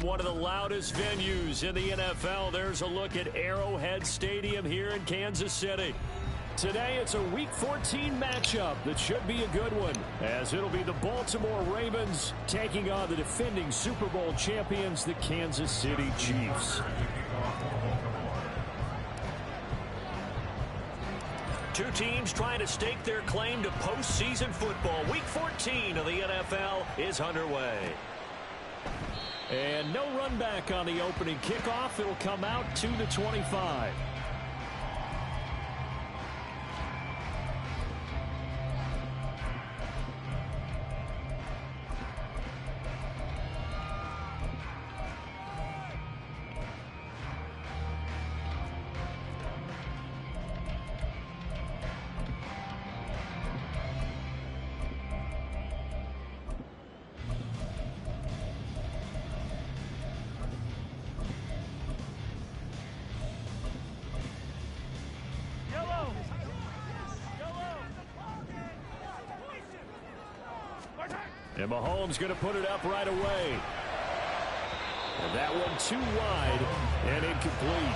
one of the loudest venues in the NFL. There's a look at Arrowhead Stadium here in Kansas City. Today it's a Week 14 matchup that should be a good one, as it'll be the Baltimore Ravens taking on the defending Super Bowl champions, the Kansas City Chiefs. Two teams trying to stake their claim to postseason football. Week 14 of the NFL is underway. And no run back on the opening kickoff. It'll come out to the 25. And Mahomes going to put it up right away. And that one too wide and incomplete.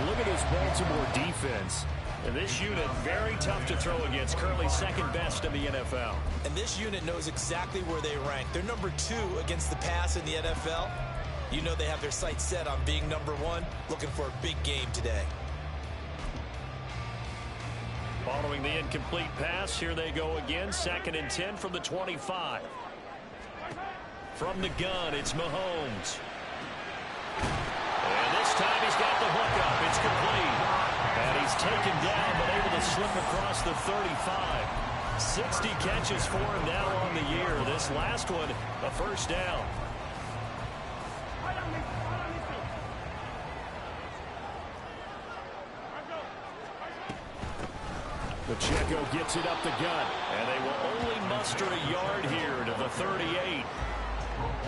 Look at this Baltimore defense. And this unit, very tough to throw against. Currently second best in the NFL. And this unit knows exactly where they rank. They're number 2 against the pass in the NFL. You know they have their sights set on being number 1, looking for a big game today. Following the incomplete pass, here they go again. 2nd and 10 from the 25. From the gun, it's Mahomes. And this time he's got the hook up. It's complete. And he's taken down, but able to slip across the 35. 60 catches for him now on the year. This last one, a first down. Pacheco gets it up the gut, and they will only muster a yard here to the 38.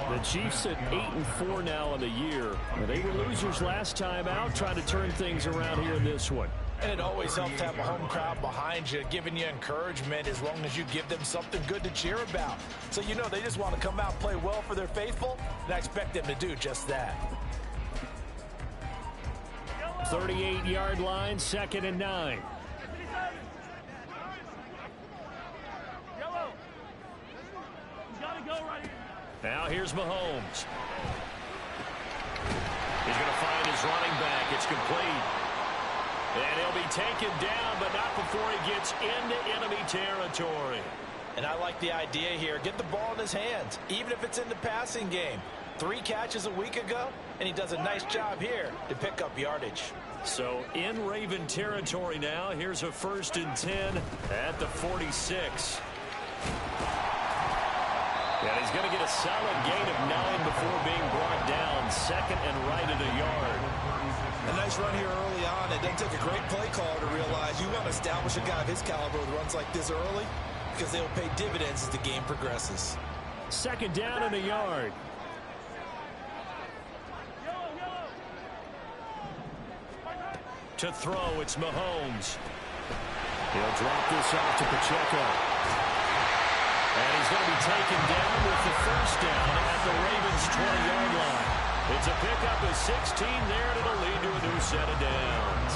The Chiefs at 8-4 now in the year. They were losers last time out, trying to turn things around here in this one. And it always helps to have a home crowd behind you, giving you encouragement as long as you give them something good to cheer about. So you know they just want to come out and play well for their faithful, and I expect them to do just that. 38-yard line, 2nd and 9. Now here's Mahomes. He's going to find his running back. It's complete. And he'll be taken down, but not before he gets into enemy territory. And I like the idea here. Get the ball in his hands, even if it's in the passing game. 3 catches a week ago, and he does a nice job here to pick up yardage. So in Raven territory now. Here's a 1st and 10 at the 46. And he's going to get a solid gain of 9 before being brought down. 2nd and right at a yard. A nice run here early on. It doesn't take a great play caller to realize you want to establish a guy of his caliber with runs like this early, because they'll pay dividends as the game progresses. 2nd down and a yard. To throw, it's Mahomes. He'll drop this off to Pacheco. And he's going to be taken down with the 1st down at the Ravens' 20-yard line. It's a pickup of 16 there, and it'll lead to a new set of downs.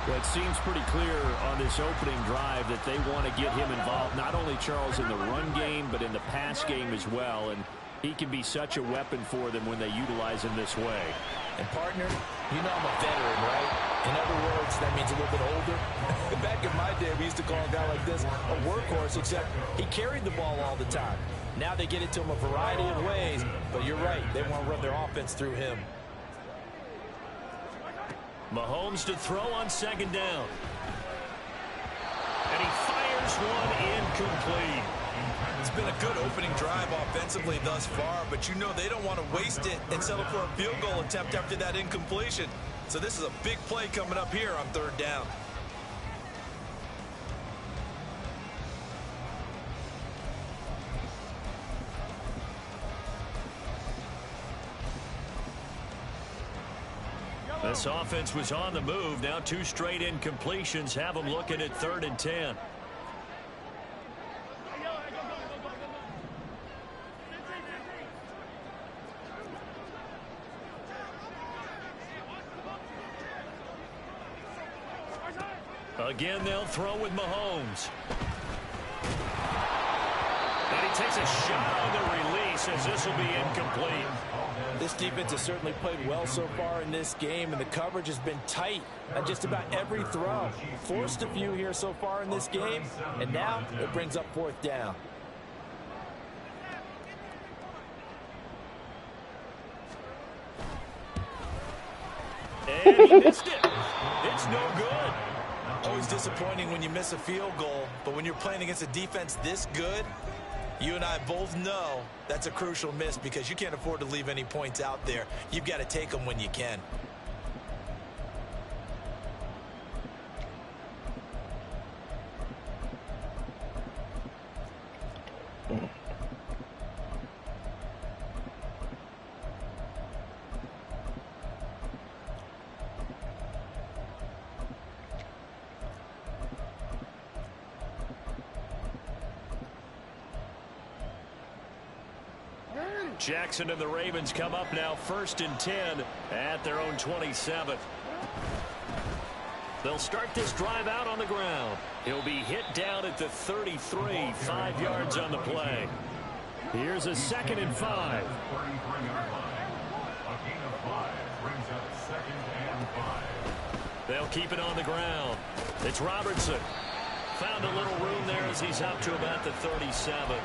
Well, it seems pretty clear on this opening drive that they want to get him involved, not only, Charles, in the run game, but in the pass game as well. And he can be such a weapon for them when they utilize him this way. And, partner, you know I'm a veteran, right? In other words, that means a little bit older. Back in my day, we used to call a guy like this a workhorse, except he carried the ball all the time. Now they get it to him a variety of ways, but you're right. They want to run their offense through him. Mahomes to throw on 2nd down. And he fires one incomplete. It's been a good opening drive offensively thus far, but you know they don't want to waste it and settle for a field goal attempt after that incompletion. So this is a big play coming up here on 3rd down. This offense was on the move. Now 2 straight incompletions have them looking at 3rd and 10. Again, they'll throw with Mahomes. And he takes a shot on the release as this will be incomplete. This defense has certainly played well so far in this game, and the coverage has been tight on just about every throw. Forced a few here so far in this game, and now it brings up 4th down. And he missed it. It's no good. Always disappointing when you miss a field goal, but when you're playing against a defense this good, you and I both know that's a crucial miss because you can't afford to leave any points out there. You've got to take them when you can. Jackson and the Ravens come up now 1st and 10 at their own 27. They'll start this drive out on the ground. He'll be hit down at the 33, 5 yards on the play. Here's a 2nd and 5. They'll keep it on the ground. It's Robertson. Found a little room there as he's up to about the 37.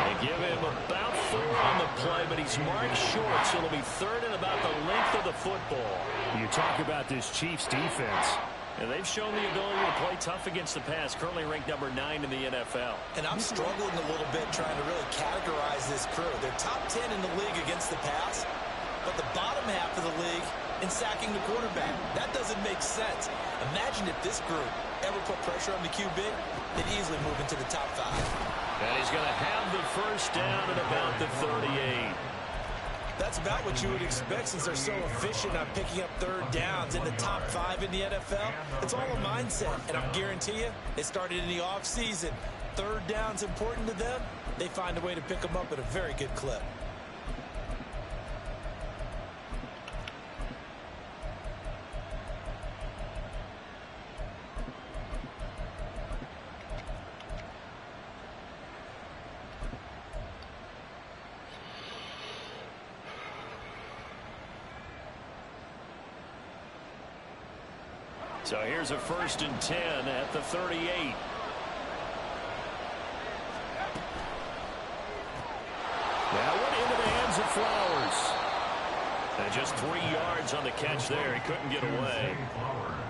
They give him about 4 on the play, but he's marked short, so it'll be 3rd and about the length of the football. You talk about this Chiefs defense. And they've shown the ability to play tough against the pass, currently ranked number 9 in the NFL. And I'm struggling a little bit trying to really categorize this crew. They're top 10 in the league against the pass, but the bottom half of the league in sacking the quarterback. That doesn't make sense. Imagine if this group ever put pressure on the QB, they'd easily move into the top 5. And he's going to have the 1st down at about the 38. That's about what you would expect since they're so efficient on picking up 3rd downs in the top 5 in the NFL. It's all a mindset, and I guarantee you, they started in the offseason. 3rd down's important to them. They find a way to pick them up at a very good clip. So here's a 1st and 10 at the 38. That one into the hands of Flowers. And just 3 yards on the catch there. He couldn't get away.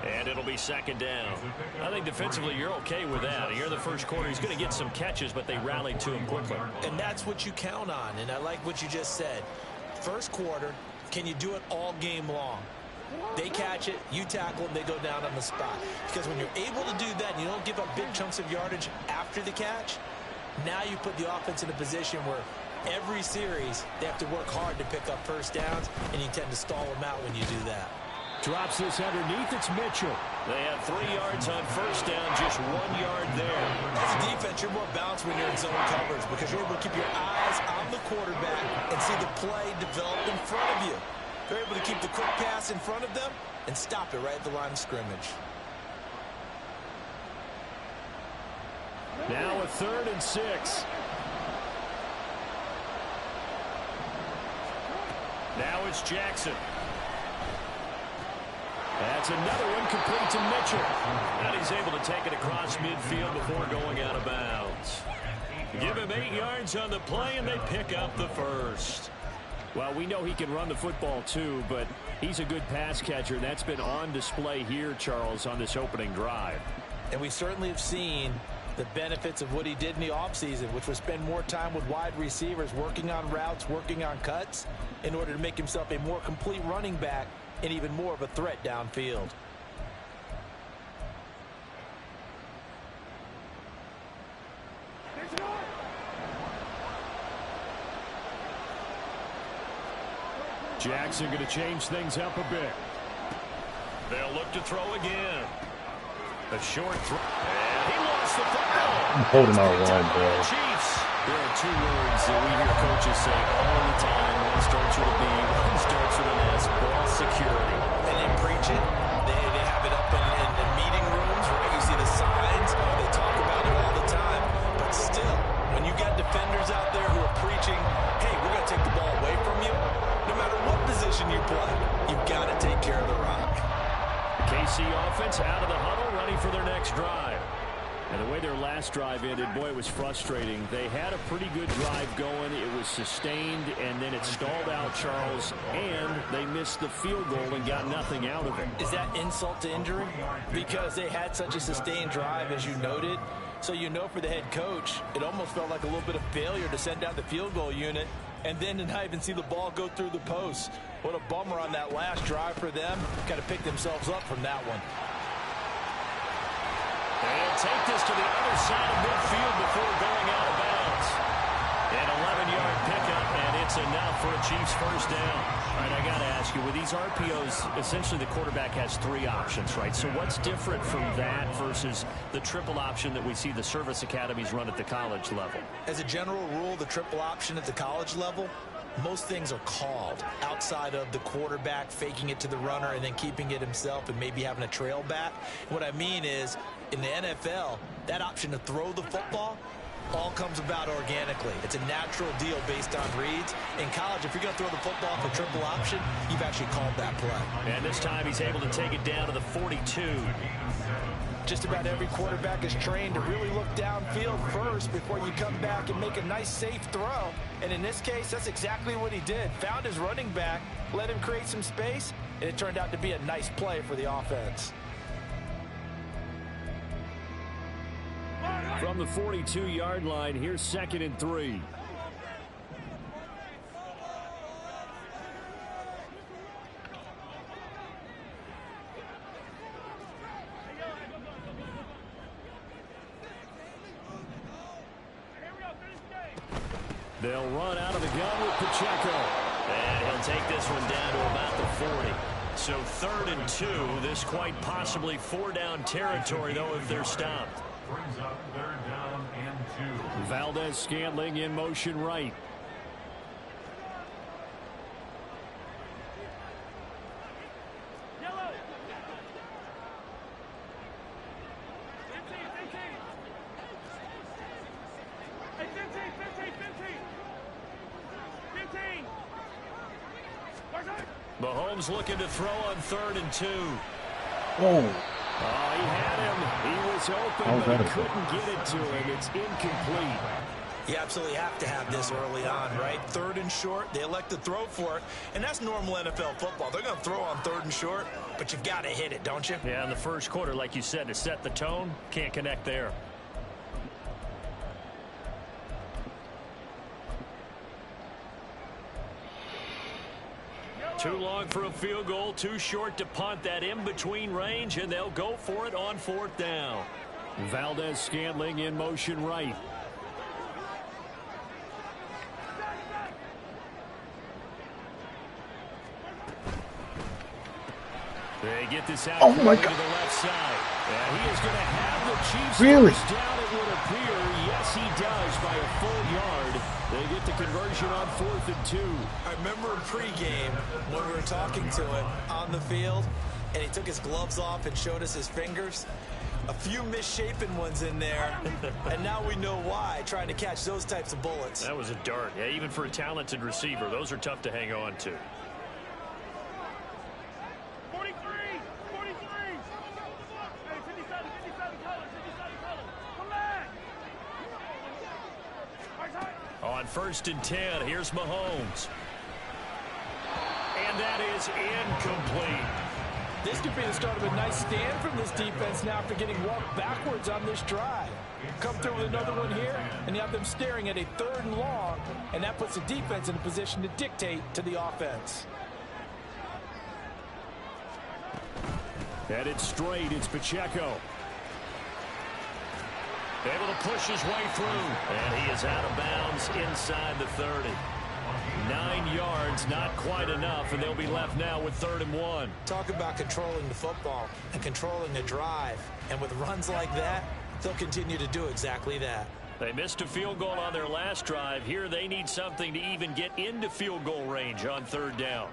And it'll be 2nd down. I think defensively you're okay with that. Here in the first quarter, he's going to get some catches, but they rallied to him quickly. And that's what you count on, and I like what you just said. First quarter, can you do it all game long? They catch it, you tackle them, they go down on the spot. Because when you're able to do that and you don't give up big chunks of yardage after the catch, now you put the offense in a position where every series they have to work hard to pick up 1st downs, and you tend to stall them out when you do that. Drops this underneath. It's Mitchell. They have 3 yards on 1st down, just 1 yard there. As a defense, you're more balanced when you're in zone coverage because you're able to keep your eyes on the quarterback and see the play develop in front of you. They're able to keep the quick pass in front of them and stop it right at the line of scrimmage. Now a 3rd and 6. Now it's Jackson. That's another one complete to Mitchell. And he's able to take it across midfield before going out of bounds. Give him 8 yards on the play, and they pick up the 1st. Well, we know he can run the football too, but he's a good pass catcher. That's been on display here, Charles, on this opening drive. And we certainly have seen the benefits of what he did in the offseason, which was spend more time with wide receivers, working on routes, working on cuts, in order to make himself a more complete running back and even more of a threat downfield. Jackson going to change things up a bit. They'll look to throw again. A short throw. And he lost the football. I'm holding our line, bro. Chiefs. There are 2 words that we hear coaches say all the time. One starts with a B, one starts with an S. Ball security. And they preach it. They have it up in meeting rooms where play, you've got to take care of the rock. KC offense out of the huddle, ready for their next drive. And the way their last drive ended, boy, it was frustrating. They had a pretty good drive going. It was sustained, and then it stalled out, Charles, and they missed the field goal and got nothing out of it. Is that insult to injury? Because they had such a sustained drive, as you noted. So you know for the head coach, it almost felt like a little bit of failure to send out the field goal unit and then to not even see the ball go through the post. What a bummer on that last drive for them. Got to pick themselves up from that one. And take this to the other side of midfield before going out of bounds. An 11-yard pickup, and it's enough for a Chiefs first down. All right, I got to ask you, with these RPOs, essentially the quarterback has three options, right? So what's different from that versus the triple option that we see the service academies run at the college level? As a general rule, the triple option at the college level, most things are called outside of the quarterback faking it to the runner and then keeping it himself and maybe having a trail back. What I mean is, in the NFL, that option to throw the football all comes about organically. It's a natural deal based on reads. In college, if you're going to throw the football for triple option, you've actually called that play. And this time he's able to take it down to the 42. Just about every quarterback is trained to really look downfield first before you come back and make a nice, safe throw. And in this case, that's exactly what he did. Found his running back, let him create some space, and it turned out to be a nice play for the offense. From the 42-yard line, here's 2nd and 3. They'll run out of the gun with Pacheco. And he'll take this one down to about the 40. So 3rd and 2. This quite possibly 4-down territory, though, if they're stopped. Brings up 3rd down and 2. Valdez-Scantling in motion right. Mahomes looking to throw on 3rd and 2. Oh. Oh, he had him. He was open, but he couldn't get it to him. It's incomplete. You absolutely have to have this early on, right? 3rd and short, they elect to throw for it, and that's normal NFL football. They're going to throw on 3rd and short, but you've got to hit it, don't you? Yeah, in the first quarter, like you said, to set the tone, can't connect there. Too long for a field goal, too short to punt. That in-between range, and they'll go for it on 4th down. Valdez-Scantling in motion right. They get this out oh my God. to the left side. And he is going to have the Chiefs first down, it would appear. Yes, he does by a full yard. They get the conversion on 4th and 2. I remember in pregame when we were talking to him on the field, and he took his gloves off and showed us his fingers. A few misshapen ones in there, and now we know why, trying to catch those types of bullets. That was a dart. Yeah, even for a talented receiver, those are tough to hang on to. 43! 43! Hey, 57, 57, colors, 57, colors. Come back! On 1st and 10, here's Mahomes. And that is incomplete. This could be the start of a nice stand from this defense now after getting walked backwards on this drive. Come through with another one here, and you have them staring at a 3rd and long, and that puts the defense in a position to dictate to the offense. Headed straight, it's Pacheco. Able to push his way through, and he is out of bounds inside the 30. 9 yards, not quite enough, and they'll be left now with 3rd and 1. Talk about controlling the football and controlling the drive. And with runs like that, they'll continue to do exactly that. They missed a field goal on their last drive. Here they need something to even get into field goal range on 3rd down.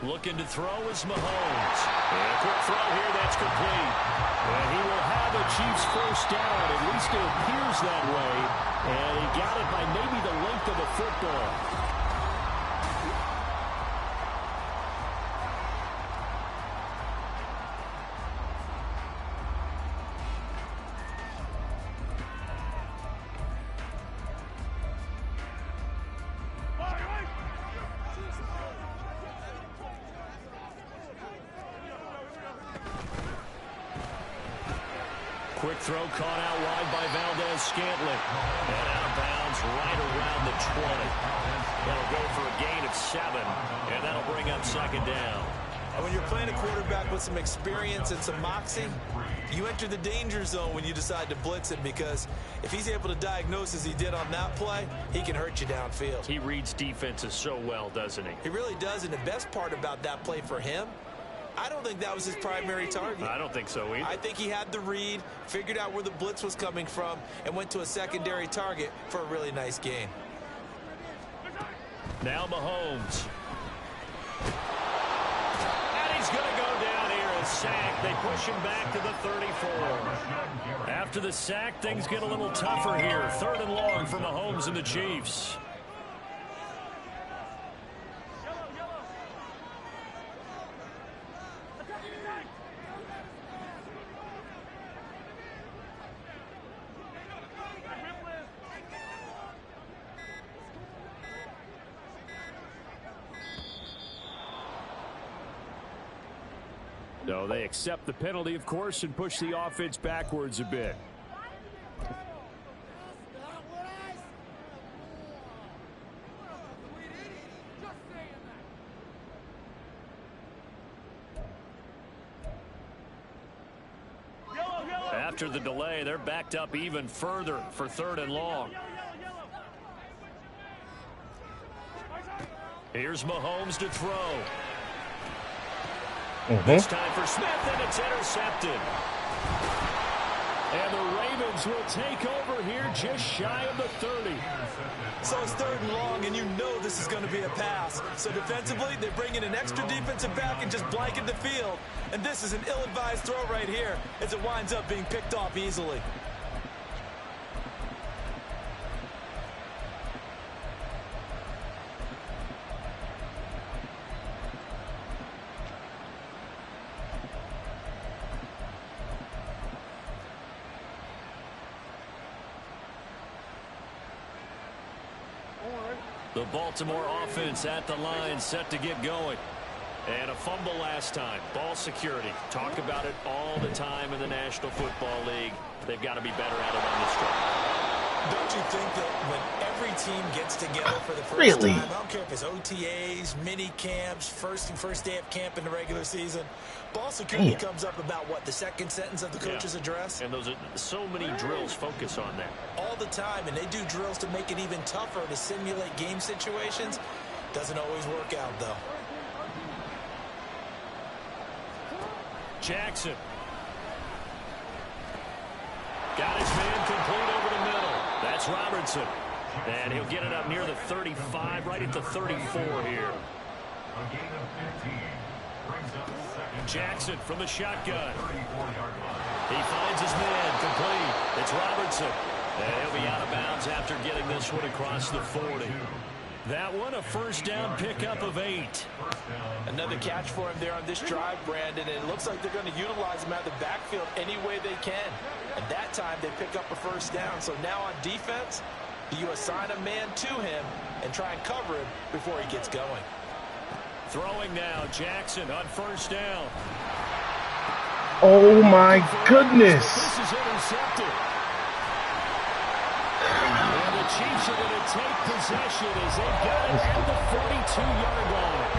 Looking to throw is Mahomes. And a quick throw here that's complete. And he will have a Chiefs first down. At least it appears that way. And he got it by maybe the length of the football. Quick throw caught out wide by Valdez-Scantling. And out of bounds right around the 20. That'll go for a gain of 7. And that'll bring up second down. And when you're playing a quarterback with some experience and some moxie, you enter the danger zone when you decide to blitz him, because if he's able to diagnose as he did on that play, he can hurt you downfield. He reads defenses so well, doesn't he? He really does, and the best part about that play for him, I don't think that was his primary target. I don't think so either. I think he had the read, figured out where the blitz was coming from, and went to a secondary target for a really nice gain. Now Mahomes. And he's going to go down here and sack. They push him back to the 34. After the sack, things get a little tougher here. 3rd and long for Mahomes and the Chiefs. No, they accept the penalty, of course, and push the offense backwards a bit. After the delay, they're backed up even further for 3rd and long. Here's Mahomes to throw. This time for Smith, and it's intercepted. And the Ravens will take over here just shy of the 30. So it's 3rd and long, and you know this is going to be a pass. So defensively, they bring in an extra defensive back and just blanket the field. And this is an ill-advised throw right here as it winds up being picked off easily. The Baltimore offense at the line, set to get going. And a fumble last time. Ball security. Talk about it all the time in the National Football League. They've got to be better at it on this drive. Don't you think that when every team gets together for the first time, I don't care if it's OTAs, mini camps, first day of camp in the regular season, ball security comes up about, what, the second sentence of the coach's address? And those are so many drills focus on that. All the time, and they do drills to make it even tougher to simulate game situations. Doesn't always work out, though. Jackson. Got his man complete over the middle. That's Robertson. And he'll get it up near the 35, right at the 34 here. Jackson from the shotgun. He finds his man complete. It's Robertson. And he'll be out of bounds after getting this one across the 40. That one, a first down pickup of 8. Another catch for him there on this drive, Brandon, and it looks like they're going to utilize him out of the backfield any way they can. And that time, they pick up a first down. So now on defense, do you assign a man to him and try and cover him before he gets going? Throwing now, Jackson on first down. Oh, my goodness. This is intercepted. And the Chiefs are going to take possession as they've got it at the 42-yard line.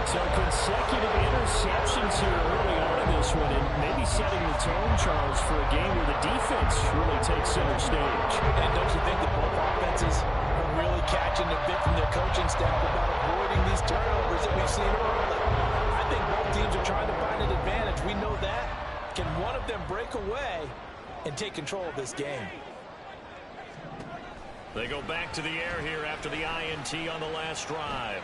So consecutive interceptions here early on in this one, and maybe setting the tone, Charles, for a game where the defense really takes center stage. And don't you think that both offenses are really catching a bit from their coaching staff about avoiding these turnovers that we've seen early? I think both teams are trying to find an advantage. We know that. Can one of them break away and take control of this game? They go back to the air here after the INT on the last drive.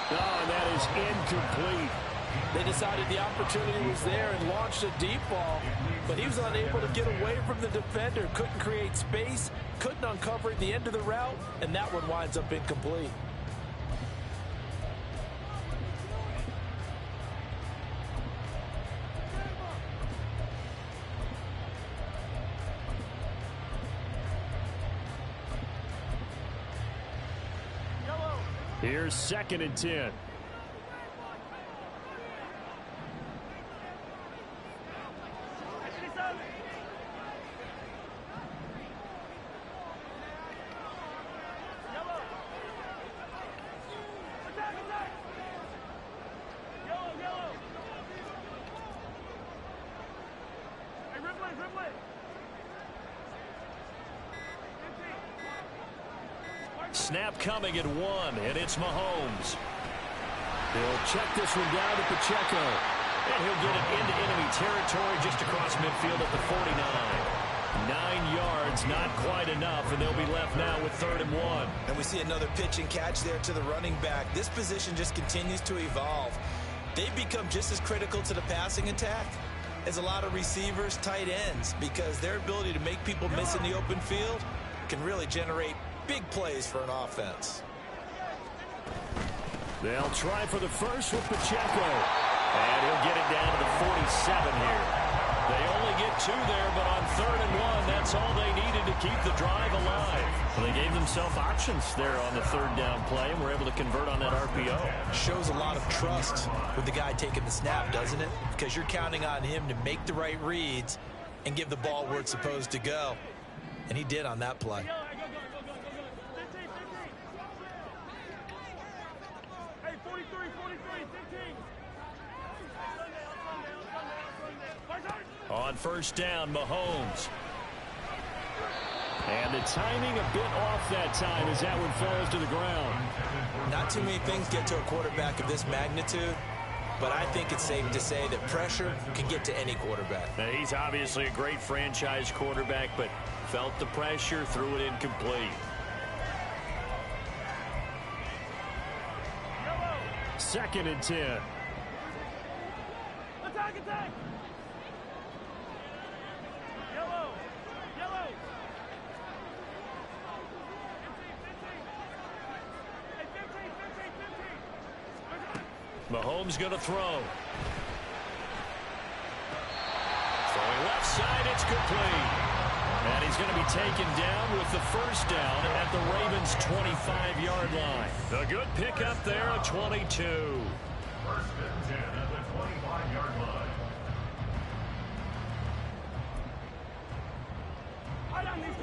Oh, and that is incomplete. They decided the opportunity was there and launched a deep ball, but he was unable to get away from the defender, couldn't create space, couldn't uncover the end of the route, and that one winds up incomplete. Here's 2nd and 10. Snap coming at 1, and it's Mahomes. He'll check this one down to Pacheco. And he'll get it into enemy territory just across midfield at the 49. 9 yards, not quite enough, and they'll be left now with 3rd and 1. And we see another pitch and catch there to the running back. This position just continues to evolve. They've become just as critical to the passing attack as a lot of receivers, tight ends, because their ability to make people miss in the open field can really generate big plays for an offense. They'll try for the first with Pacheco. And he'll get it down to the 47 here. They only get 2 there, but on 3rd and 1, that's all they needed to keep the drive alive. Well, they gave themselves options there on the 3rd down play, and were able to convert on that RPO. Shows a lot of trust with the guy taking the snap, doesn't it? Because you're counting on him to make the right reads and give the ball where it's supposed to go. And he did on that play. On 1st down, Mahomes. And the timing a bit off that time as that one falls to the ground. Not too many things get to a quarterback of this magnitude, but I think it's safe to say that pressure can get to any quarterback. Now, he's obviously a great franchise quarterback, but felt the pressure, threw it incomplete. 2nd and 10. Attack, attack! Yellow! Yellow! 15! Mahomes going to throw. Throwing left side, it's complete. And he's going to be taken down with the 1st down at the Ravens' 25-yard line. A good pickup there at 22. 1st and 10 at the 25-yard line.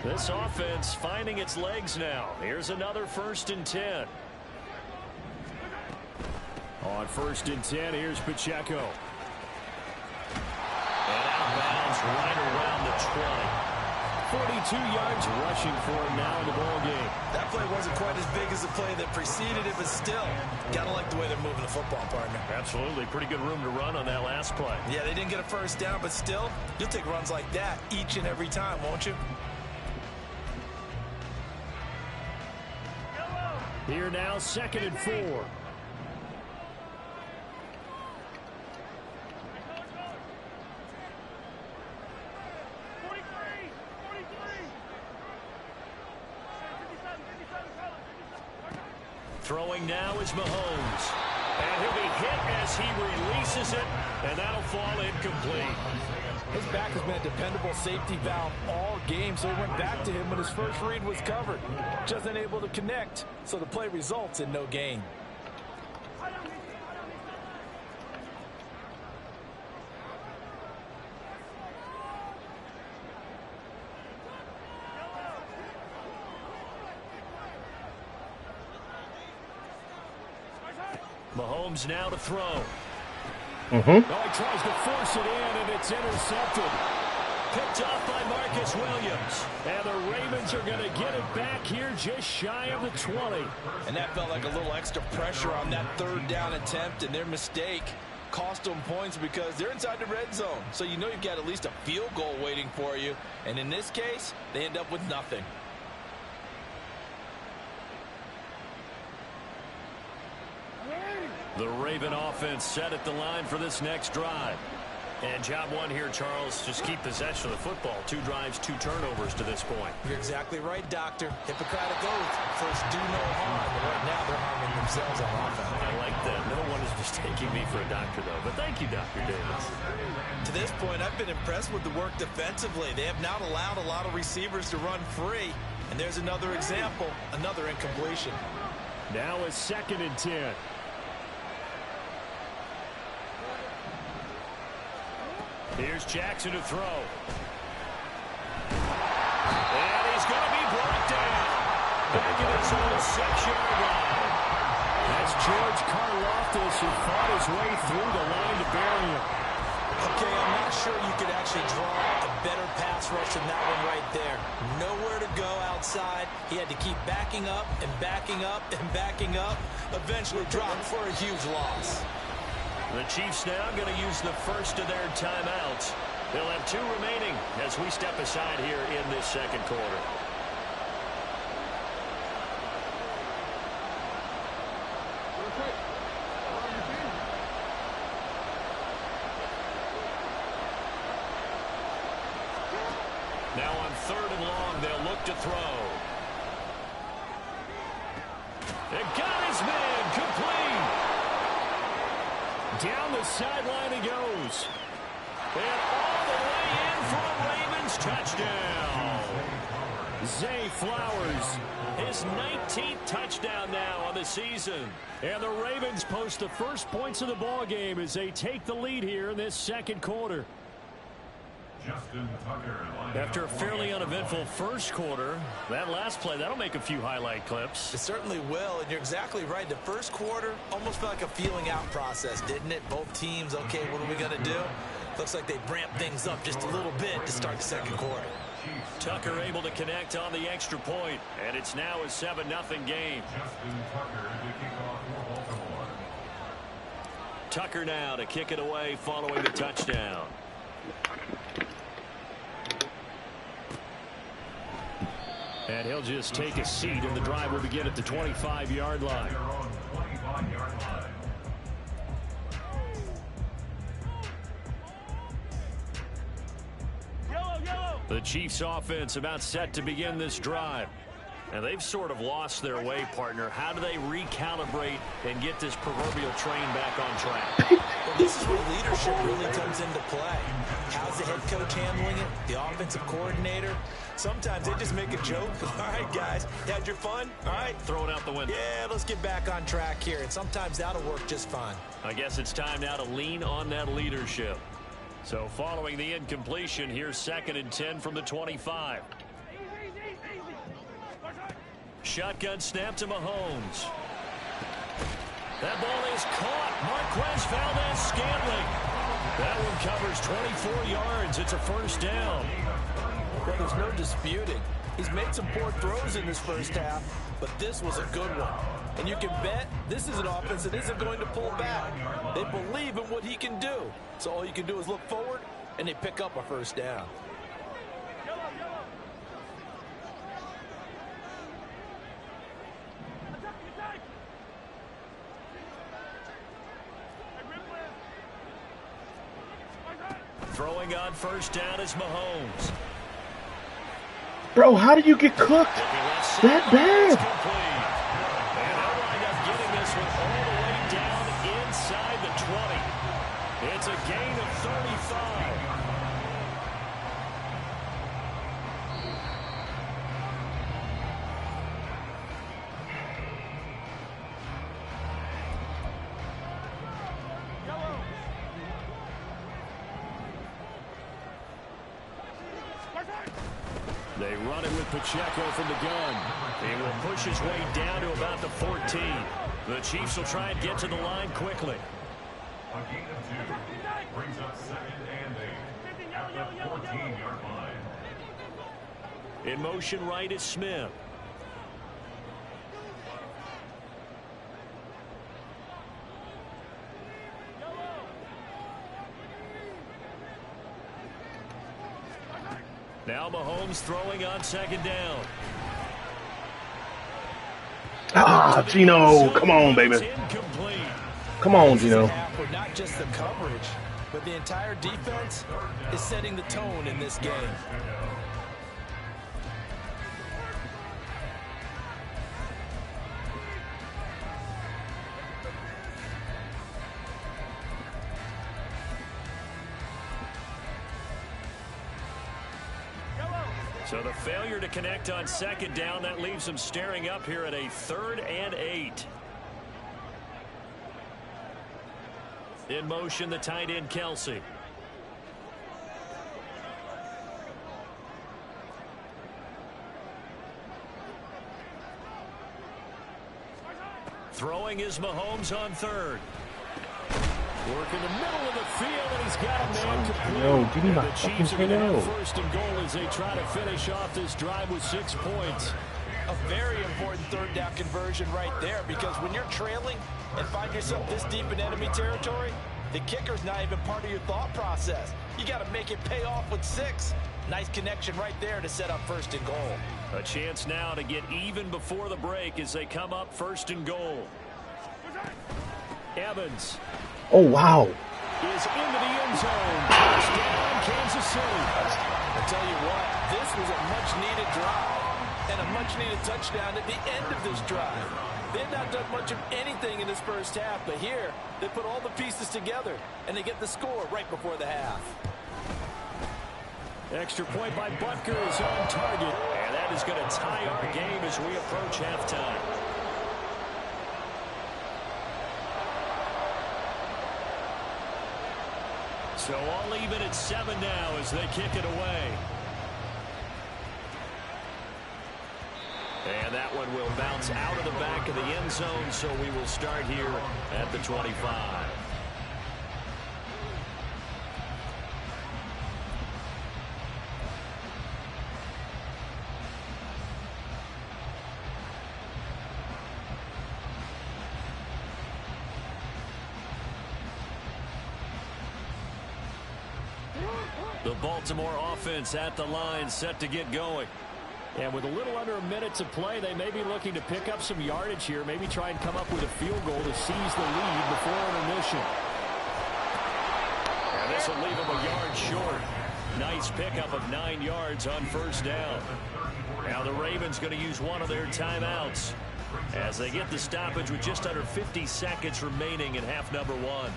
This offense finding its legs now. Here's another 1st and 10. On 1st and 10, here's Pacheco. And out of bounds right around the 20. 42 yards rushing for him now in the ball game. That play wasn't quite as big as the play that preceded it, but still, gotta like the way they're moving the football, partner. Absolutely. Pretty good room to run on that last play. Yeah, they didn't get a 1st down, but still, you'll take runs like that each and every time, won't you? Here now, 2nd and 4. Throwing now is Mahomes. And he'll be hit as he releases it, and that'll fall incomplete. His back has been a dependable safety valve all game, so he went back to him when his first read was covered. Just unable to connect, so the play results in no gain. Mahomes now to throw. Oh, he tries to force it in, and it's intercepted. Picked off by Marcus Williams. And the Ravens are going to get it back here just shy of the 20. And that felt like a little extra pressure on that 3rd down attempt, and their mistake cost them points because they're inside the red zone. So you know you've got at least a field goal waiting for you. And in this case, they end up with nothing. The Raven offense set at the line for this next drive. And job one here, Charles, just keep possession of the football. 2 drives, 2 turnovers to this point. You're exactly right, Doctor. Hippocratic oath. First, do no harm. But right now, they're harming themselves on offense. I like that. No one is mistaking me for a doctor, though. But thank you, Dr. Davis. To this point, I've been impressed with the work defensively. They have not allowed a lot of receivers to run free. And there's another example, another incompletion. Now a 2nd and 10. Here's Jackson to throw. And he's going to be brought down. Back at his own 6-yard line. That's George Karlaftis who fought his way through the line to bury him. Okay, I'm not sure you could actually draw a better pass rush than that one right there. Nowhere to go outside. He had to keep backing up and backing up and backing up. Eventually dropped for a huge loss. The Chiefs now going to use the first of their timeouts. They'll have 2 remaining as we step aside here in this second quarter. Now on 3rd and long, they'll look to throw. It got his man complete. Down the sideline he goes. And all the way in for a Ravens touchdown. Zay Flowers, his 19th touchdown now on the season. And the Ravens post the first points of the ball game as they take the lead here in this second quarter. After a fairly uneventful first quarter, that last play, that'll make a few highlight clips. It certainly will, and you're exactly right. The first quarter almost felt like a feeling out process, didn't it? Both teams, okay, what are we going to do? Looks like they ramped things up just a little bit to start the second quarter. Tucker able to connect on the extra point, and it's now a 7-0 game. Tucker now to kick it away following the touchdown. And he'll just take a seat, and the drive will begin at the 25-yard line. The Chiefs offense about set to begin this drive. And they've sort of lost their way, partner. How do they recalibrate and get this proverbial train back on track? Well, this is where leadership really comes into play. How's the head coach handling it? The offensive coordinator? Sometimes they just make a joke. All right, guys, had your fun? All right. Throw it out the window. Yeah, let's get back on track here. And sometimes that'll work just fine. I guess it's time now to lean on that leadership. So following the incompletion, here's 2nd and 10 from the 25. Shotgun snap to Mahomes. That ball is caught. Marquez Valdez-Scantling. That one covers 24 yards. It's a first down. Well, there's no disputing. He's made some poor throws in this first half, but this was a good one. And you can bet this is an offense that isn't going to pull back. They believe in what he can do. So all you can do is look forward, and they pick up a first down. Throwing on first down is Mahomes. Bro, how did you get cooked that bad? And they'll wind up getting this one all the way down inside the 20. It's a gain of 35. They run it with Pacheco from the gun. He will push his way down to about the 14. The Chiefs will try and get to the line quickly. A gain of 2 brings up 2nd and 8 at the 14-yard line. In motion right is Smith. Now Mahomes throwing on 2nd down. Ah, Gino, come on, baby. Incomplete. Come on, This is a Gino. half where not just the coverage, but the entire defense is setting the tone in this game. So the failure to connect on second down, that leaves them staring up here at a 3rd and 8. In motion, the tight end, Kelsey. Throwing is Mahomes on 3rd. Work in the middle of the field, and he's got a man complete. Yo, give me my And the fucking Chiefs are going to KO. have 1st and goal as they try to finish off this drive with 6 points. A very important 3rd down conversion right there, because when you're trailing and find yourself this deep in enemy territory, the kicker's not even part of your thought process. You got to make it pay off with 6. Nice connection right there to set up 1st and goal. A chance now to get even before the break as they come up 1st and goal. Evans Oh, wow. is into the end zone. Touchdown, Kansas City. I tell you what, this was a much-needed drive and a much-needed touchdown at the end of this drive. They've not done much of anything in this first half, but here they put all the pieces together, and they get the score right before the half. Extra point by Butker is on target. And that is going to tie our game as we approach halftime. So all even at 7 now as they kick it away. And that one will bounce out of the back of the end zone, so we will start here at the 25. The Baltimore offense at the line, set to get going. And with a little under a minute to play, they may be looking to pick up some yardage here, maybe try and come up with a field goal to seize the lead before intermission. And this will leave them a yard short. Nice pickup of 9 yards on 1st down. Now the Ravens going to use one of their timeouts as they get the stoppage with just under 50 seconds remaining in half number 1.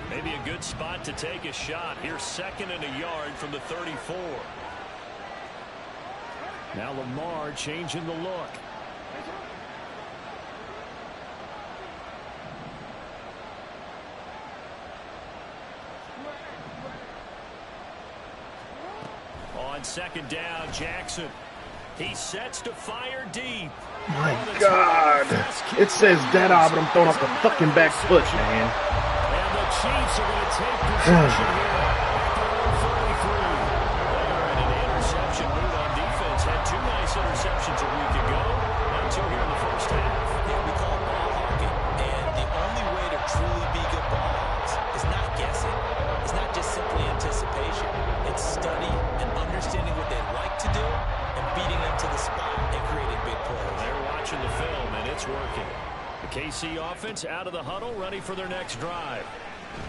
Maybe a good spot to take a shot. Here's 2nd and a yard from the 34. Now Lamar changing the look. On 2nd down, Jackson. He sets to fire deep. My God. It says dead eye, but I'm throwing off the fucking back foot, man. And the Chiefs are going to take possession here at the 43. They're in an interception mood on defense. Had 2 nice interceptions a week ago. Now 2 here in the first half. Yeah, we call it ball hawking. And the only way to truly be good ball hawks is not guessing. It's not just simply anticipation. It's study and understanding what they like to do and beating them to the spot and creating big plays. They're watching the film, and it's working. The KC offense out of the huddle, ready for their next drive.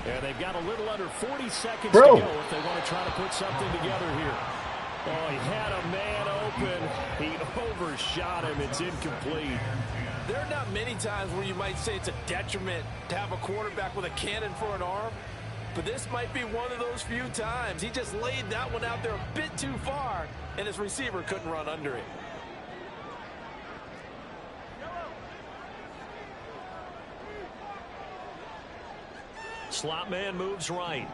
And they've got a little under 40 seconds to go if they want to try to put something together here. Oh, he had a man open. He overshot him. It's incomplete. There are not many times where you might say it's a detriment to have a quarterback with a cannon for an arm, but this might be one of those few times. He just laid that one out there a bit too far, and his receiver couldn't run under it. Slot man moves right.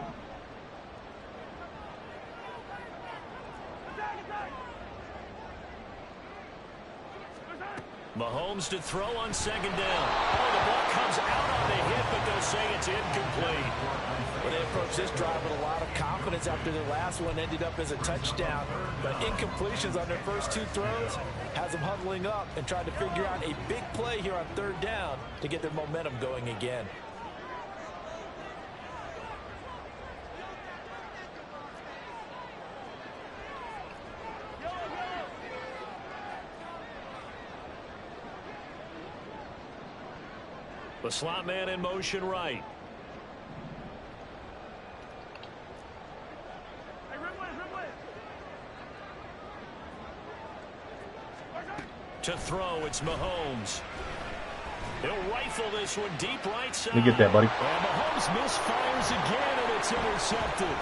Mahomes to throw on 2nd down. Oh, the ball comes out on the hit, but they'll say it's incomplete. Well, they approached this drive with a lot of confidence after their last one ended up as a touchdown. But incompletions on their first 2 throws has them huddling up and trying to figure out a big play here on 3rd down to get their momentum going again. The slot man in motion right. To throw, it's Mahomes. He'll rifle this one deep right side. Let me get that, buddy. And Mahomes misfires again, and it's intercepted.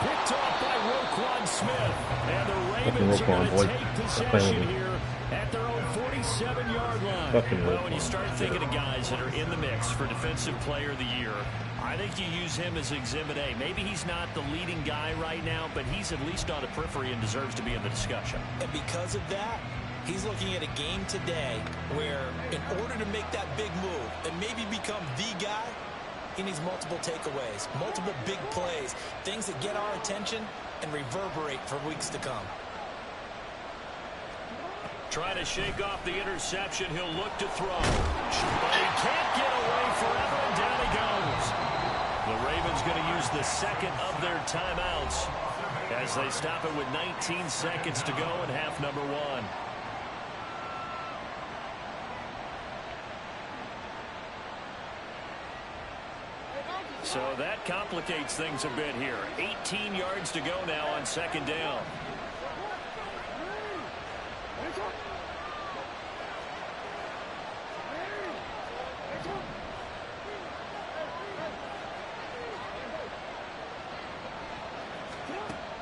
Picked off by Roquan Smith. And the Ravens are going to take possession here at their own 47-yard line. Well, when you start thinking of guys that are in the mix for Defensive Player of the Year, I think you use him as Exhibit A. Maybe he's not the leading guy right now, but he's at least on the periphery and deserves to be in the discussion. And because of that, he's looking at a game today where in order to make that big move and maybe become the guy, he needs multiple takeaways, multiple big plays, things that get our attention and reverberate for weeks to come. Trying to shake off the interception. He'll look to throw. But he can't get away forever, and down he goes. The Ravens going to use the second of their timeouts as they stop it with 19 seconds to go in half number one. So that complicates things a bit here. 18 yards to go now on second down.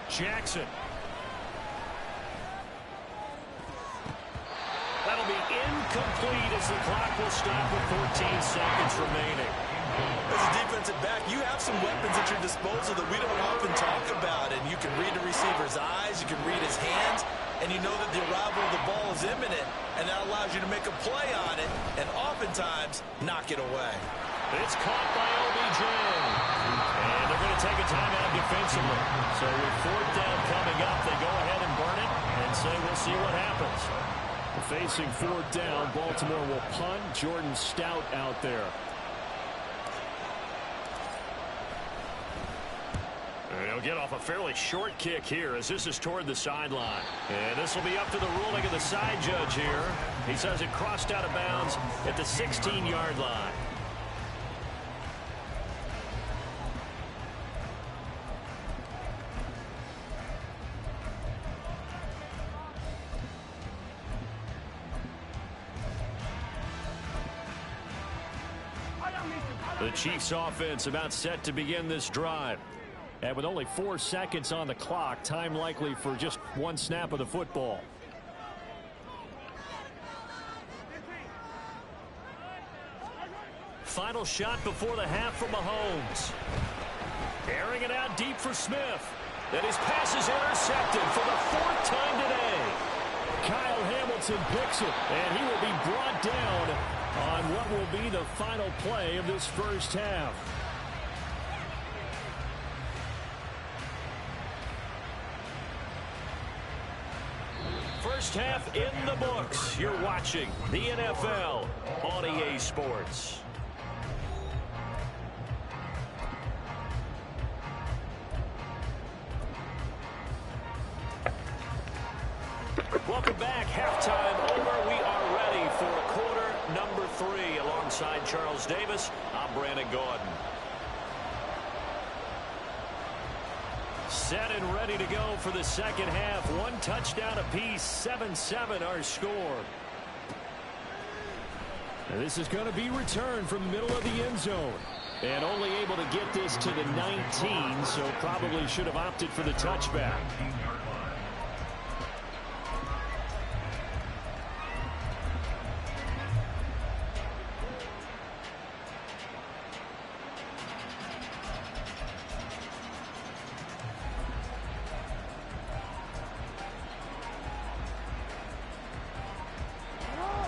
Jackson. That'll be incomplete as the clock will stop with 14 seconds remaining. As a defensive back, you have some weapons at your disposal that we don't often talk about, and you can read the receiver's eyes, you can read his hands, and you know that the arrival of the ball is imminent, and that allows you to make a play on it, and oftentimes knock it away. It's caught by OBJ. And they're going to take a timeout defensively. So with fourth down coming up, they go ahead and burn it and say we'll see what happens. Facing fourth down, Baltimore will punt. Jordan Stout out there. And he'll get off a fairly short kick here as this is toward the sideline. And this will be up to the ruling of the side judge here. He says it crossed out of bounds at the 16-yard line. The Chiefs offense about set to begin this drive. And with only 4 seconds on the clock, time likely for just one snap of the football. Final shot before the half from Mahomes. Airing it out deep for Smith. And his pass is intercepted for the 4th time today. Kyle Hamilton picks it, and he will be brought down on what will be the final play of this first half. First half in the books. You're watching the NFL on EA Sports. Welcome back. Halftime over. We are ready for quarter number 3. Alongside Charles Davis, I'm Brandon Gordon. Set and ready to go for the second half. 1 touchdown apiece. 7-7 our score. And this is going to be returned from the middle of the end zone. And only able to get this to the 19, so probably should have opted for the touchback.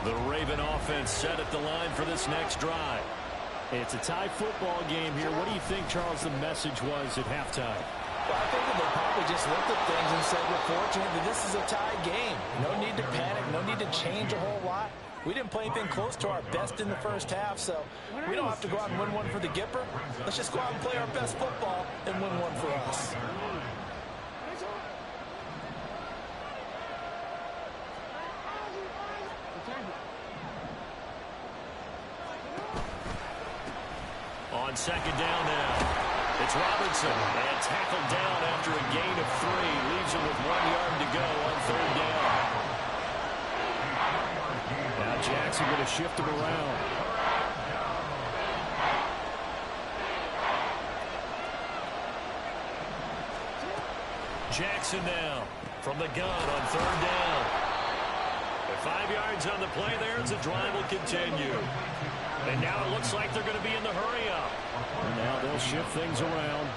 The Raven offense set at the line for this next drive. It's a tie football game here. What do you think, Charles, the message was at halftime? Well, I think that they probably just looked at things and said, we're fortunate that this is a tie game. No need to panic. No need to change a whole lot. We didn't play anything close to our best in the first half, so we don't have to go out and win one for the Gipper. Let's just go out and play our best football and win one for us. second down now. It's Robertson, and tackled down after a gain of 3. Leaves him with 1 yard to go on third down. Now Jackson going to shift him around. Jackson now from the gun on third down. 5 yards on the play there as the drive will continue. And now it looks like they're going to be in the hurry-up. Now they'll shift things around.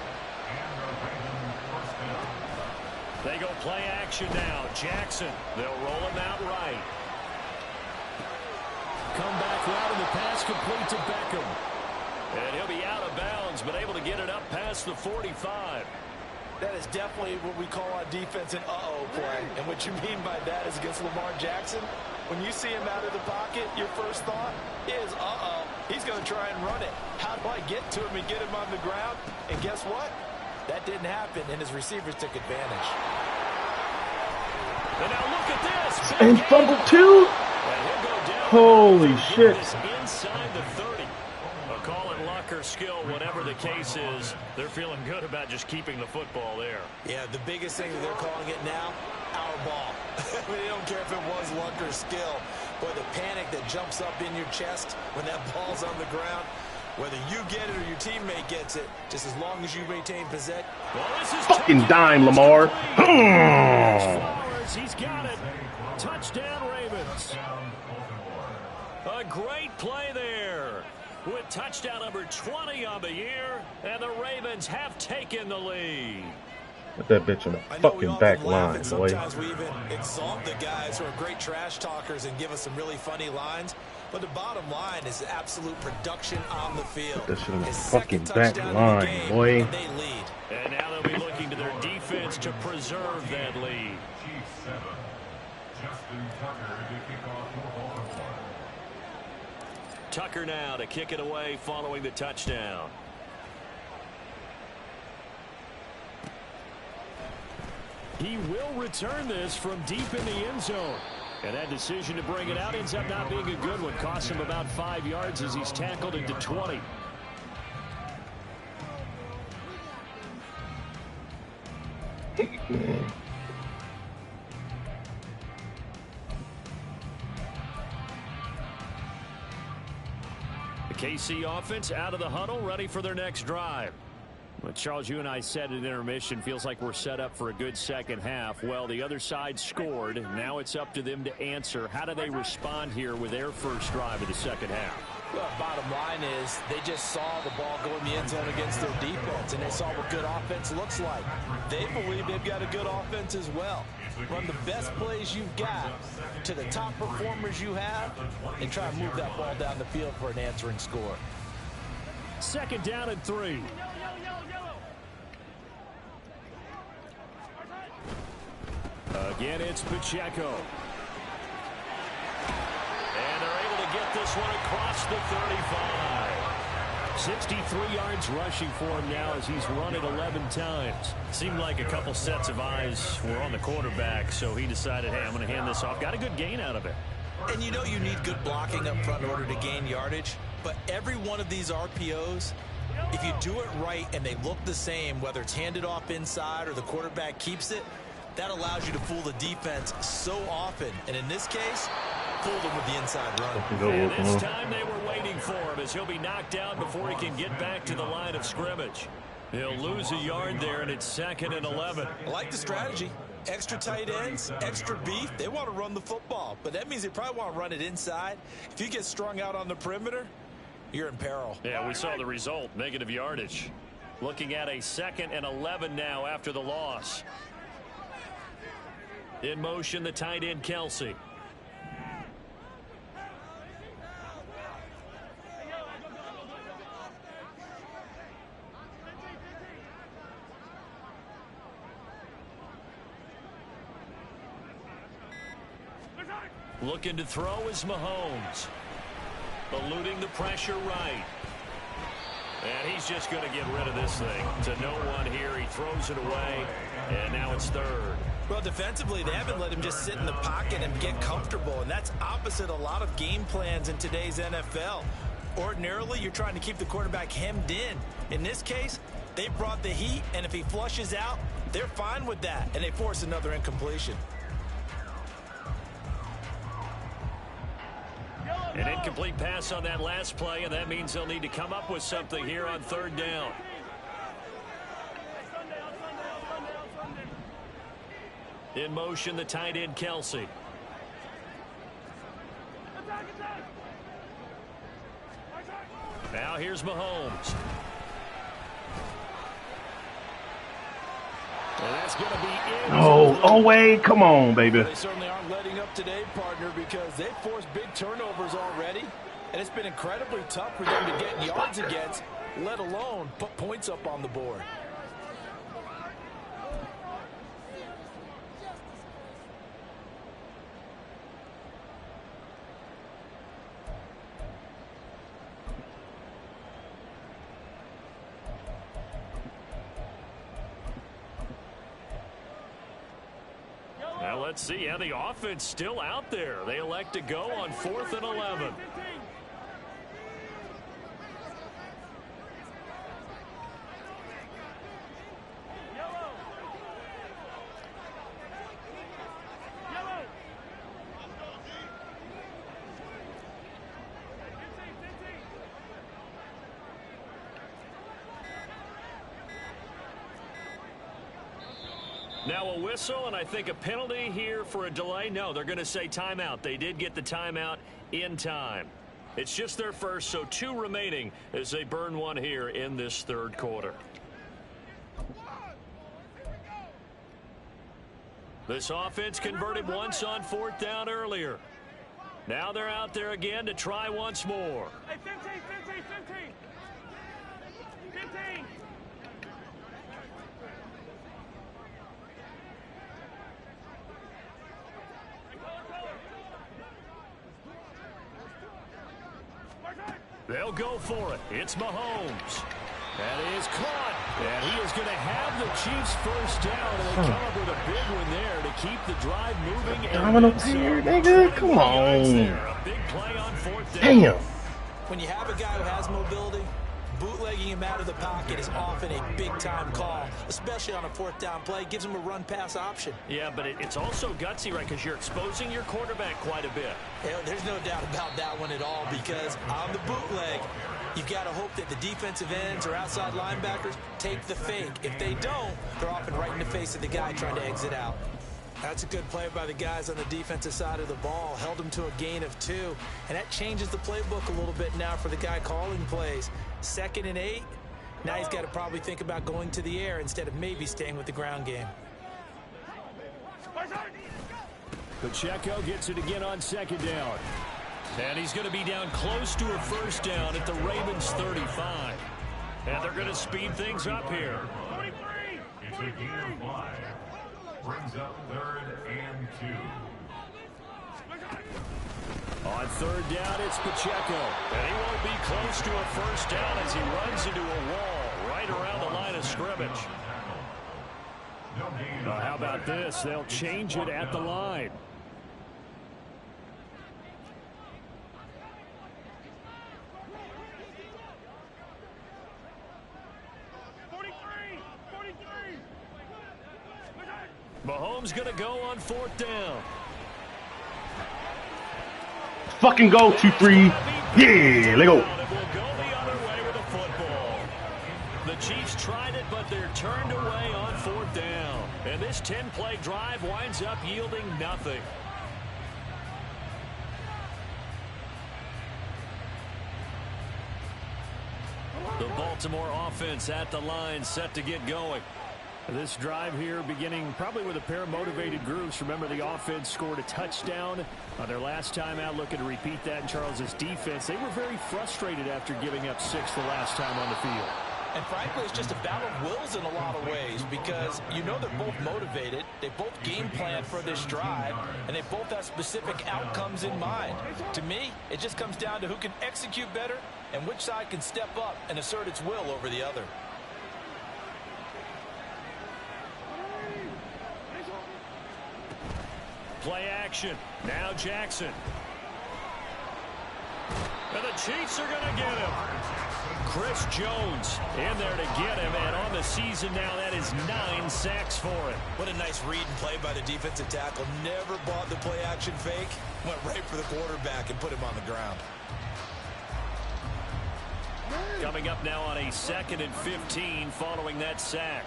They go play action now. Jackson, they'll roll him out right. Come back route, and the pass complete to Beckham. And he'll be out of bounds, but able to get it up past the 45. That is definitely what we call on defense an uh-oh play. And what you mean by that is against Lamar Jackson, when you see him out of the pocket, your first thought is, uh-oh, he's going to try and run it. How do I get to him and get him on the ground? And guess what? That didn't happen, and his receivers took advantage. And now look at this. And fumble too? Holy shit. Inside the 30. Call it luck or skill, whatever the case is, they're feeling good about just keeping the football there. Yeah, the biggest thing that they're calling it now, our ball. I mean, they don't care if it was luck or skill. Boy, the panic that jumps up in your chest when that ball's on the ground, whether you get it or your teammate gets it, just as long as you maintain possession. Well, this is fucking dime, Lamar. He's got it. Touchdown, Ravens. A great play there. With touchdown number 20 on the year, and the Ravens have taken the lead. Put that bitch on the fucking back line, boy. Sometimes we even exalt the guys who are great trash talkers and give us some really funny lines. But the bottom line is absolute production on the field. Put that shit on the fucking back line, boy. And they lead. And now they'll be looking to their defense to preserve that lead. Chiefs 7. Justin Tucker to kick off for Baltimore. Tucker now to kick it away following the touchdown. He will return this from deep in the end zone. And that decision to bring it out ends up not being a good one. Costs him about 5 yards as he's tackled into 20. The KC offense out of the huddle, ready for their next drive. Well, Charles, you and I said at intermission, feels like we're set up for a good second half. Well, the other side scored. Now it's up to them to answer. How do they respond here with their first drive of the second half? Well, bottom line is they just saw the ball go in the end zone against their defense, and they saw what good offense looks like. They believe they've got a good offense as well. Run the best plays you've got to the top performers you have and try to move that ball down the field for an answering score. Second down and 3. Again, it's Pacheco. And they're able to get this one across the 35. 63 yards rushing for him now as he's run it 11 times. Seemed like a couple sets of eyes were on the quarterback, so he decided, hey, I'm going to hand this off. Got a good gain out of it. And you know you need good blocking up front in order to gain yardage, but every one of these RPOs, if you do it right and they look the same, whether it's handed off inside or the quarterback keeps it, that allows you to fool the defense so often. And in this case, fooled them with the inside run. And this time they were waiting for him as he'll be knocked down before he can get back to the line of scrimmage. He'll lose a yard there, and it's 2nd and 11. I like the strategy. Extra tight ends, extra beef. They want to run the football, but that means they probably want to run it inside. If you get strung out on the perimeter, you're in peril. Yeah, we saw the result, negative yardage. Looking at a 2nd and 11 now after the loss. In motion, the tight end, Kelsey. Looking to throw is Mahomes. Eluding the pressure right. And he's just going to get rid of this thing. To no one here. He throws it away. And now it's 3rd. Well, defensively, they haven't let him just sit in the pocket and get comfortable. And that's opposite a lot of game plans in today's NFL. Ordinarily, you're trying to keep the quarterback hemmed in. In this case, they brought the heat, and if he flushes out, they're fine with that, and they force another incompletion. An incomplete pass on that last play, and that means they'll need to come up with something here on third down. In motion, the tight end, Kelsey. Now here's Mahomes. And that's going to be in. Oh, wait, come on, baby. They certainly aren't letting up today, partner, because they've forced big turnovers already, and it's been incredibly tough for them to get yards against, let alone put points up on the board. Now let's see how the offense still out there. They elect to go on 4th and 11. Now a whistle, and I think a penalty here for a delay. No, they're going to say timeout. They did get the timeout in time. It's just their first, so 2 remaining as they burn one here in this third quarter. This offense converted once on 4th down earlier. Now they're out there again to try once more. Hey, 15. They'll go for it. It's Mahomes. That is caught. And he is going to have the Chiefs first down. And they come up with a big one there to keep the drive moving. Domino here, nigga. Come on. A big play on 4th down. Damn. When you have a guy who has mobility, bootlegging him out of the pocket is often a big-time call, especially on a 4th down play. Gives him a run-pass option. Yeah, but it's also gutsy, right, because you're exposing your quarterback quite a bit. Yeah, there's no doubt about that one at all, because on the bootleg, you've got to hope that the defensive ends or outside linebackers take the fake. If they don't, they're often right in the face of the guy trying to exit out. That's a good play by the guys on the defensive side of the ball. Held him to a gain of 2. And that changes the playbook a little bit now for the guy calling plays. 2nd and 8. Now he's got to probably think about going to the air instead of maybe staying with the ground game. Pacheco gets it again on 2nd down. And he's going to be down close to a first down at the Ravens 35. And they're going to speed things up here. 43. It's a gain of 5. Brings up 3rd and 2. On 3rd down, it's Pacheco. And he won't be close to a first down as he runs into a wall right around the line of scrimmage. How about this? They'll change it at the line. Mahomes going to go on 4th down. Fucking go, 2-3. Yeah, let go. We'll go the other way with the football. The Chiefs tried it, but they're turned away on 4th down. And this 10-play drive winds up yielding nothing. The Baltimore offense at the line, set to get going. This drive here beginning probably with a pair of motivated groups. Remember, the offense scored a touchdown on their last time out, looking to repeat that in Charles's defense. They were very frustrated after giving up 6 the last time on the field. And frankly, it's just a battle of wills in a lot of ways, because you know they're both motivated, they both game plan for this drive, and they both have specific outcomes in mind. To me, it just comes down to who can execute better and which side can step up and assert its will over the other. Play action. Now Jackson. And the Chiefs are going to get him. Chris Jones in there to get him, and on the season now, that is 9 sacks for him. What a nice read and play by the defensive tackle. Never bought the play-action fake. Went right for the quarterback and put him on the ground. Coming up now on a 2nd and 15 following that sack.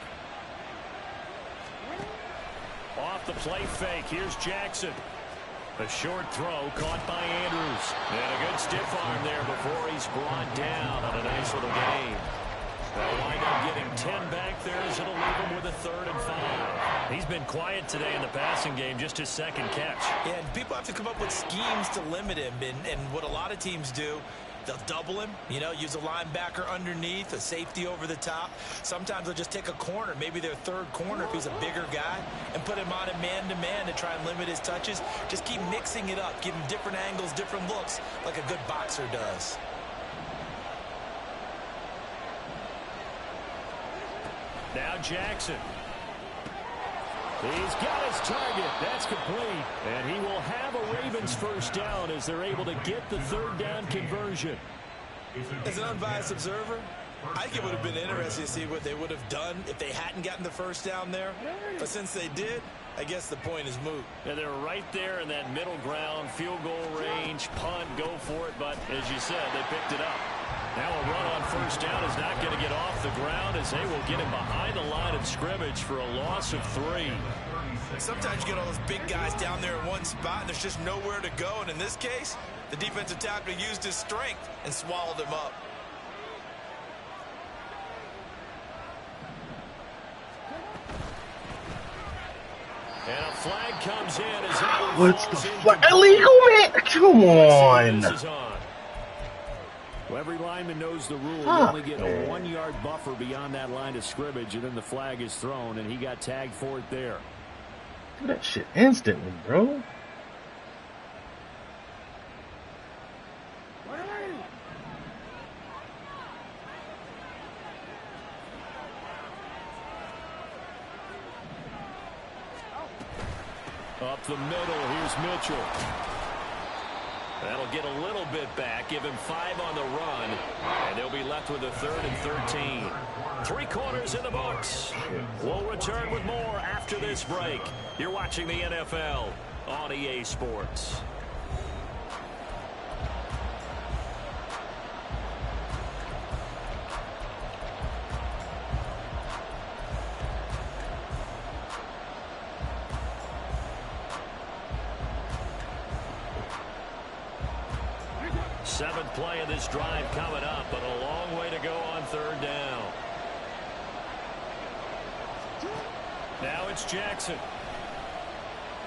Off the play fake, here's Jackson. A short throw caught by Andrews. And a good stiff arm there before he's brought down on a nice little game. They'll wind up getting 10 back there as it'll leave him with a 3rd and 5. He's been quiet today in the passing game, just his 2nd catch. Yeah, and people have to come up with schemes to limit him. And what a lot of teams do, they'll double him, you know, use a linebacker underneath, a safety over the top. Sometimes they'll just take a corner, maybe their 3rd corner if he's a bigger guy, and put him on a man-to-man to try and limit his touches. Just keep mixing it up, give him different angles, different looks, like a good boxer does. Now Jackson. He's got his target. That's complete. And he will have a Ravens 1st down as they're able to get the 3rd down conversion. As an unbiased observer, I think it would have been interesting to see what they would have done if they hadn't gotten the 1st down there. But since they did, I guess the point is moot. And they're right there in that middle ground, field goal range, punt, go for it. But as you said, they picked it up. Now a run on 1st down is not going to get off the ground as they will get him behind the line of scrimmage for a loss of 3. Sometimes you get all those big guys down there in one spot and there's just nowhere to go. And in this case, the defensive tackle used his strength and swallowed him up. And a flag comes in as it What's the flag? Illegal, man! Come on! Well, every lineman knows the rule. You only get a 1-yard buffer beyond that line of scrimmage, and then the flag is thrown, and he got tagged for it there. Do that shit instantly, bro. Up the middle, here's Mitchell. That'll get a little bit back, give him 5 on the run, and they'll be left with a 3rd and 13. 3 quarters in the books. We'll return with more after this break. You're watching the NFL on EA Sports. Seventh play of this drive coming up, but a long way to go on 3rd down. Now it's Jackson.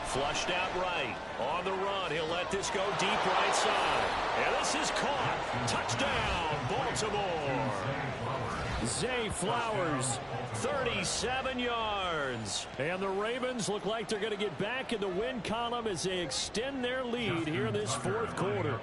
Flushed out right. On the run, he'll let this go deep right side. And this is caught. Touchdown, Baltimore. Zay Flowers, 37 yards. And the Ravens look like they're going to get back in the win column as they extend their lead here in this 4th quarter.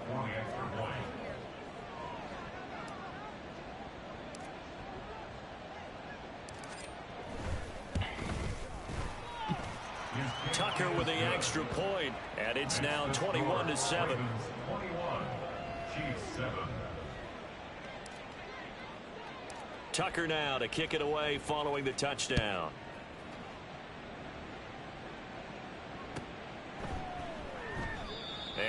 Tucker with the extra point, and it's now 21-7. Tucker now to kick it away following the touchdown.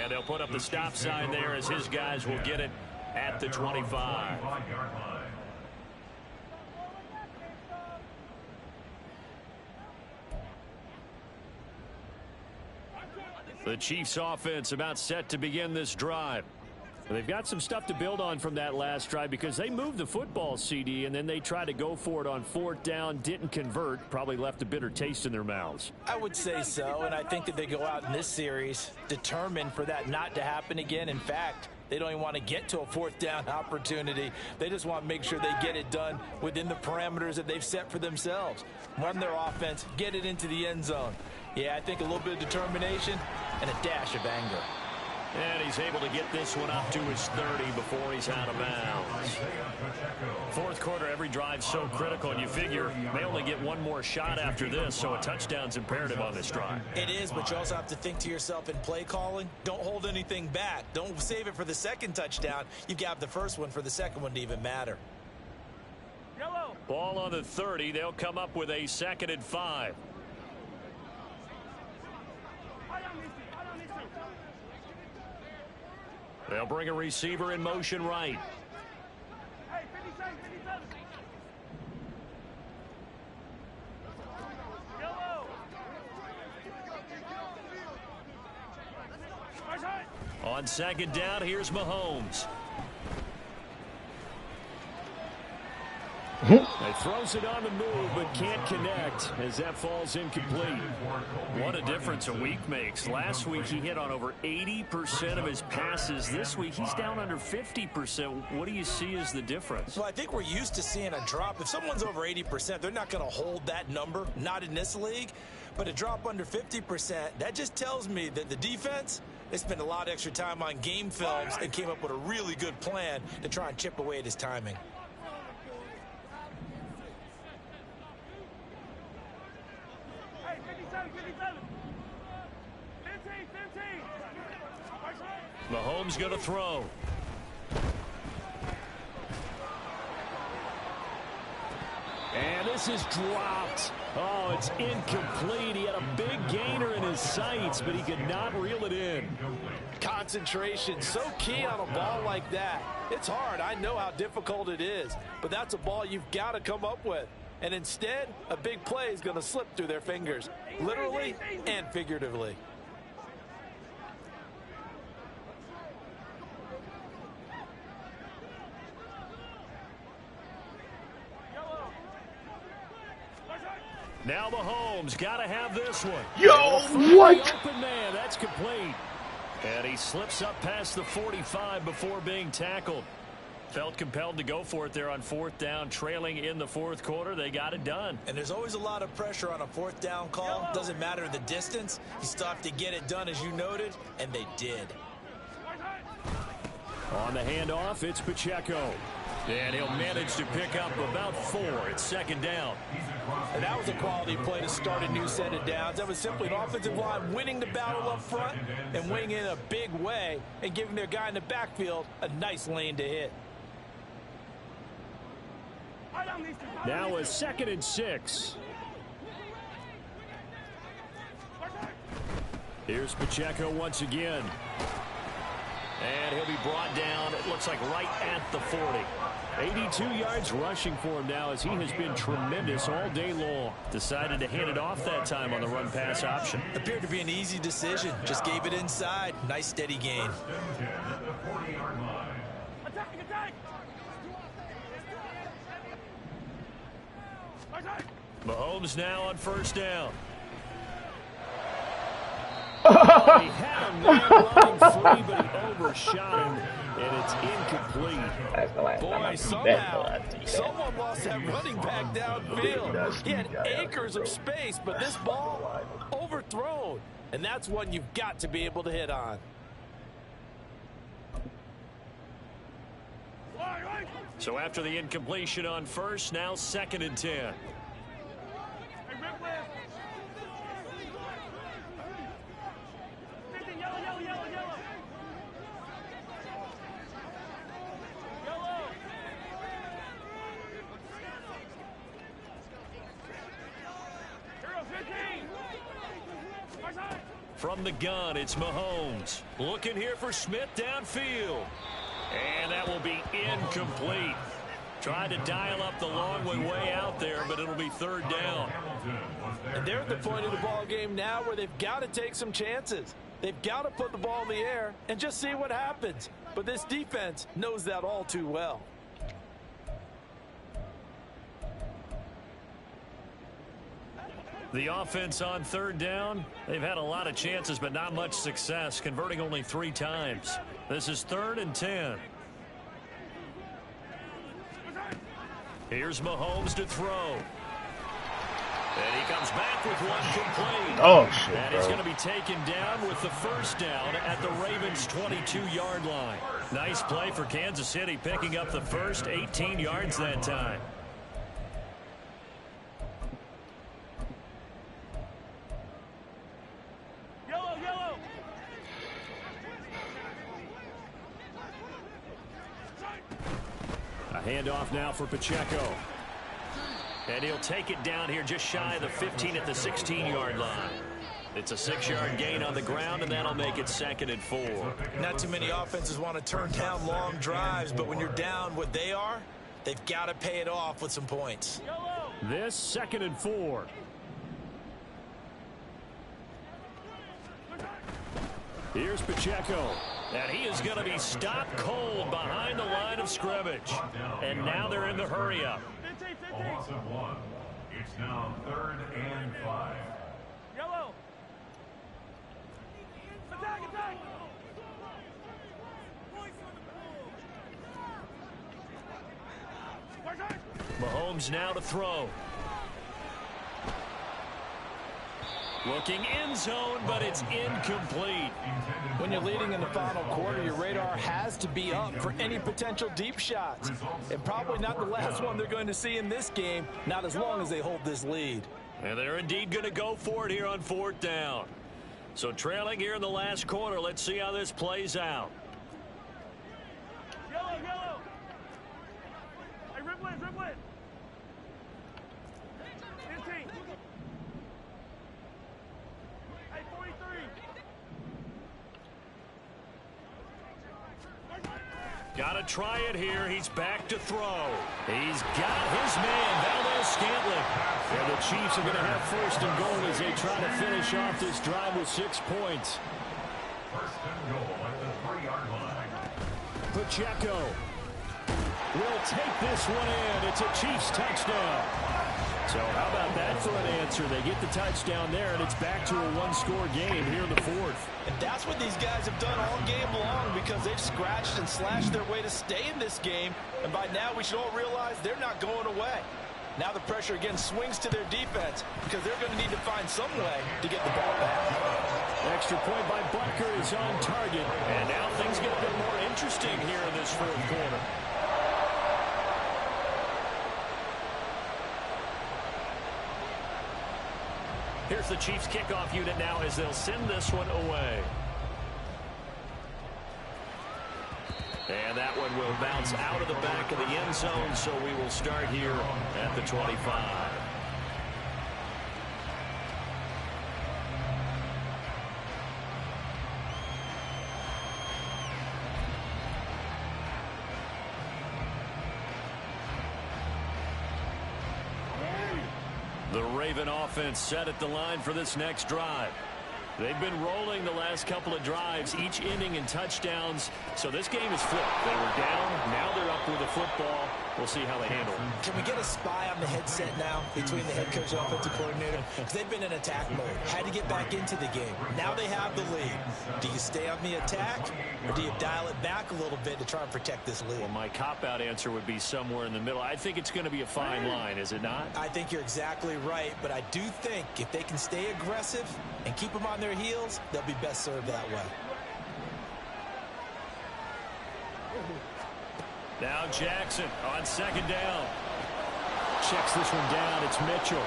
And they'll put up the stop sign there as his guys will get it at the 25. The Chiefs offense about set to begin this drive. They've got some stuff to build on from that last drive because they moved the football, CD, and then they tried to go for it on 4th down, didn't convert, probably left a bitter taste in their mouths. I would say so, and I think that they go out in this series determined for that not to happen again. In fact, they don't even want to get to a 4th down opportunity. They just want to make sure they get it done within the parameters that they've set for themselves. Run their offense, get it into the end zone. Yeah, I think a little bit of determination and a dash of anger. And he's able to get this one up to his 30 before he's out of bounds. Fourth quarter, every drive's so critical, and you figure they only get one more shot after this, so a touchdown's imperative on this drive. It is, but you also have to think to yourself in play calling, don't hold anything back. Don't save it for the second touchdown. You've got the first one for the second one to even matter. Yellow. Ball on the 30. They'll come up with a 2nd and 5. They'll bring a receiver in motion right. Hey, 57, 57. Yellow. On 2nd down, here's Mahomes. He throws it on the move, but can't connect as that falls incomplete. What a difference a week makes. Last week, he hit on over 80% of his passes. This week, he's down under 50%. What do you see as the difference? Well, I think we're used to seeing a drop. If someone's over 80%, they're not going to hold that number, not in this league. But a drop under 50%, that just tells me that the defense, they spent a lot of extra time on game films and came up with a really good plan to try and chip away at his timing. Hey, 57, 57. 15, 15. Mahomes going to throw. And this is dropped. Oh, it's incomplete. He had a big gainer in his sights, but he could not reel it in. Concentration, so key on a ball like that. It's hard. I know how difficult it is, but that's a ball you've got to come up with. And instead, a big play is going to slip through their fingers, literally and figuratively. Now Mahomes got to have this one. Yo, what? Open man, that's complete. And he slips up past the 45 before being tackled. Felt compelled to go for it there on 4th down, trailing in the 4th quarter. They got it done. And there's always a lot of pressure on a 4th down call. Doesn't matter the distance. You still have to get it done, as you noted, and they did. On the handoff, it's Pacheco. And he'll manage to pick up about 4 at 2nd down. And that was a quality play to start a new set of downs. That was simply an offensive line winning the battle up front and winning in a big way and giving their guy in the backfield a nice lane to hit. Now a 2nd and 6. Here's Pacheco once again. And he'll be brought down, it looks like right at the 40. 82 yards rushing for him now as he has been tremendous all day long. Decided to hand it off that time on the run-pass option. Appeared to be an easy decision. Just gave it inside. Nice steady gain. Attack, attack. Mahomes now on 1st down. Oh, he had a man running free, but he overshot him, and it's incomplete. That's the last time Boy, I do somehow, that. someone lost that running back downfield. He had acres of space, but this ball overthrown. And that's one you've got to be able to hit on. So after the incompletion on 1st, now 2nd and 10. From the gun, it's Mahomes. Looking here for Smith downfield. And that will be incomplete. Tried to dial up the long way out there, but it'll be 3rd down. And they're at the point of the ball game now where they've got to take some chances. They've got to put the ball in the air and just see what happens. But this defense knows that all too well. The offense on 3rd down, they've had a lot of chances, but not much success, converting only 3 times. This is 3rd and 10. Here's Mahomes to throw. And he comes back with one complete. Oh, shit, And he's bro. going to be taken down with the first down at the Ravens' 22-yard line. Nice play for Kansas City, picking up the first 18 yards that time. Yellow, yellow. A handoff now for Pacheco. And he'll take it down here just shy of the 15 at the 16-yard line. It's a 6-yard gain on the ground, and that'll make it 2nd and 4. Not too many offenses want to turn down long drives, but when you're down what they are, they've got to pay it off with some points. Yellow. This 2nd and 4. Here's Pacheco. And he is going to be stopped cold behind the line of scrimmage. And now they're in the hurry-up. 15, A loss of 1. It's now 3rd and 5. Yellow. Attack, attack. Mahomes now to throw. Looking end zone, but it's incomplete. When you're leading in the final quarter, your radar has to be up for any potential deep shots. And probably not the last one they're going to see in this game, not as long as they hold this lead. And they're indeed going to go for it here on 4th down. So trailing here in the last quarter, let's see how this plays out. Yellow, yellow. Hey, Riplet, Riplet. 15. Hey, 43. Got to try it here. He's back to throw. He's got his man, Valdez-Scantling. And the Chiefs are going to have 1st and goal as they try to finish off this drive with 6 points. 1st and goal at the 3-yard line. Pacheco will take this one in. It's a Chiefs touchdown. So how about that for an answer? They get the touchdown there, and it's back to a 1-score game here in the 4th. And that's what these guys have done all game long because they've scratched and slashed their way to stay in this game. And by now, we should all realize they're not going away. Now the pressure again swings to their defense because they're going to need to find some way to get the ball back. Extra point by Butker is on target. And now things get a bit more interesting here in this 4th quarter. Here's the Chiefs kickoff unit now as they'll send this one away. And that one will bounce out of the back of the end zone, so we will start here at the 25. The Raven offense set at the line for this next drive. They've been rolling the last couple of drives, each inning in touchdowns. So this game is flipped. They were down. Now they're up with the football. We'll see how they handle it. Can we get a spy on the headset now between the head coach and offensive coordinator? Because they've been in attack mode. Had to get back into the game. Now they have the lead. Do you stay on the attack or do you dial it back a little bit to try and protect this lead? Well, my cop-out answer would be somewhere in the middle. I think it's going to be a fine line, is it not? I think you're exactly right, but I do think if they can stay aggressive and keep them on their heels, they'll be best served that way. Now Jackson on 2nd down. Checks this one down. It's Mitchell.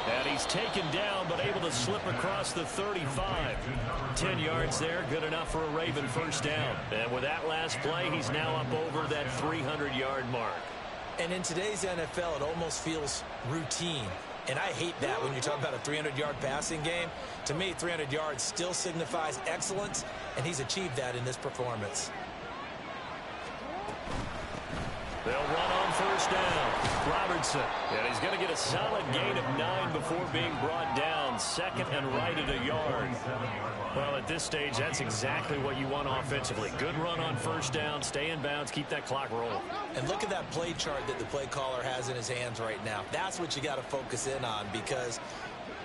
And he's taken down, but able to slip across the 35. 10 yards there, good enough for a Raven 1st down. And with that last play, he's now up over that 300-yard mark. And in today's NFL, it almost feels routine. And I hate that when you're talking about a 300-yard passing game. To me, 300 yards still signifies excellence, and he's achieved that in this performance. They'll run on 1st down. Robertson. And he's going to get a solid gain of 9 before being brought down. 2nd and right at a yard. Well, at this stage, that's exactly what you want offensively. Good run on 1st down. Stay in bounds. Keep that clock rolling. And look at that play chart that the play caller has in his hands right now. That's what you got to focus in on because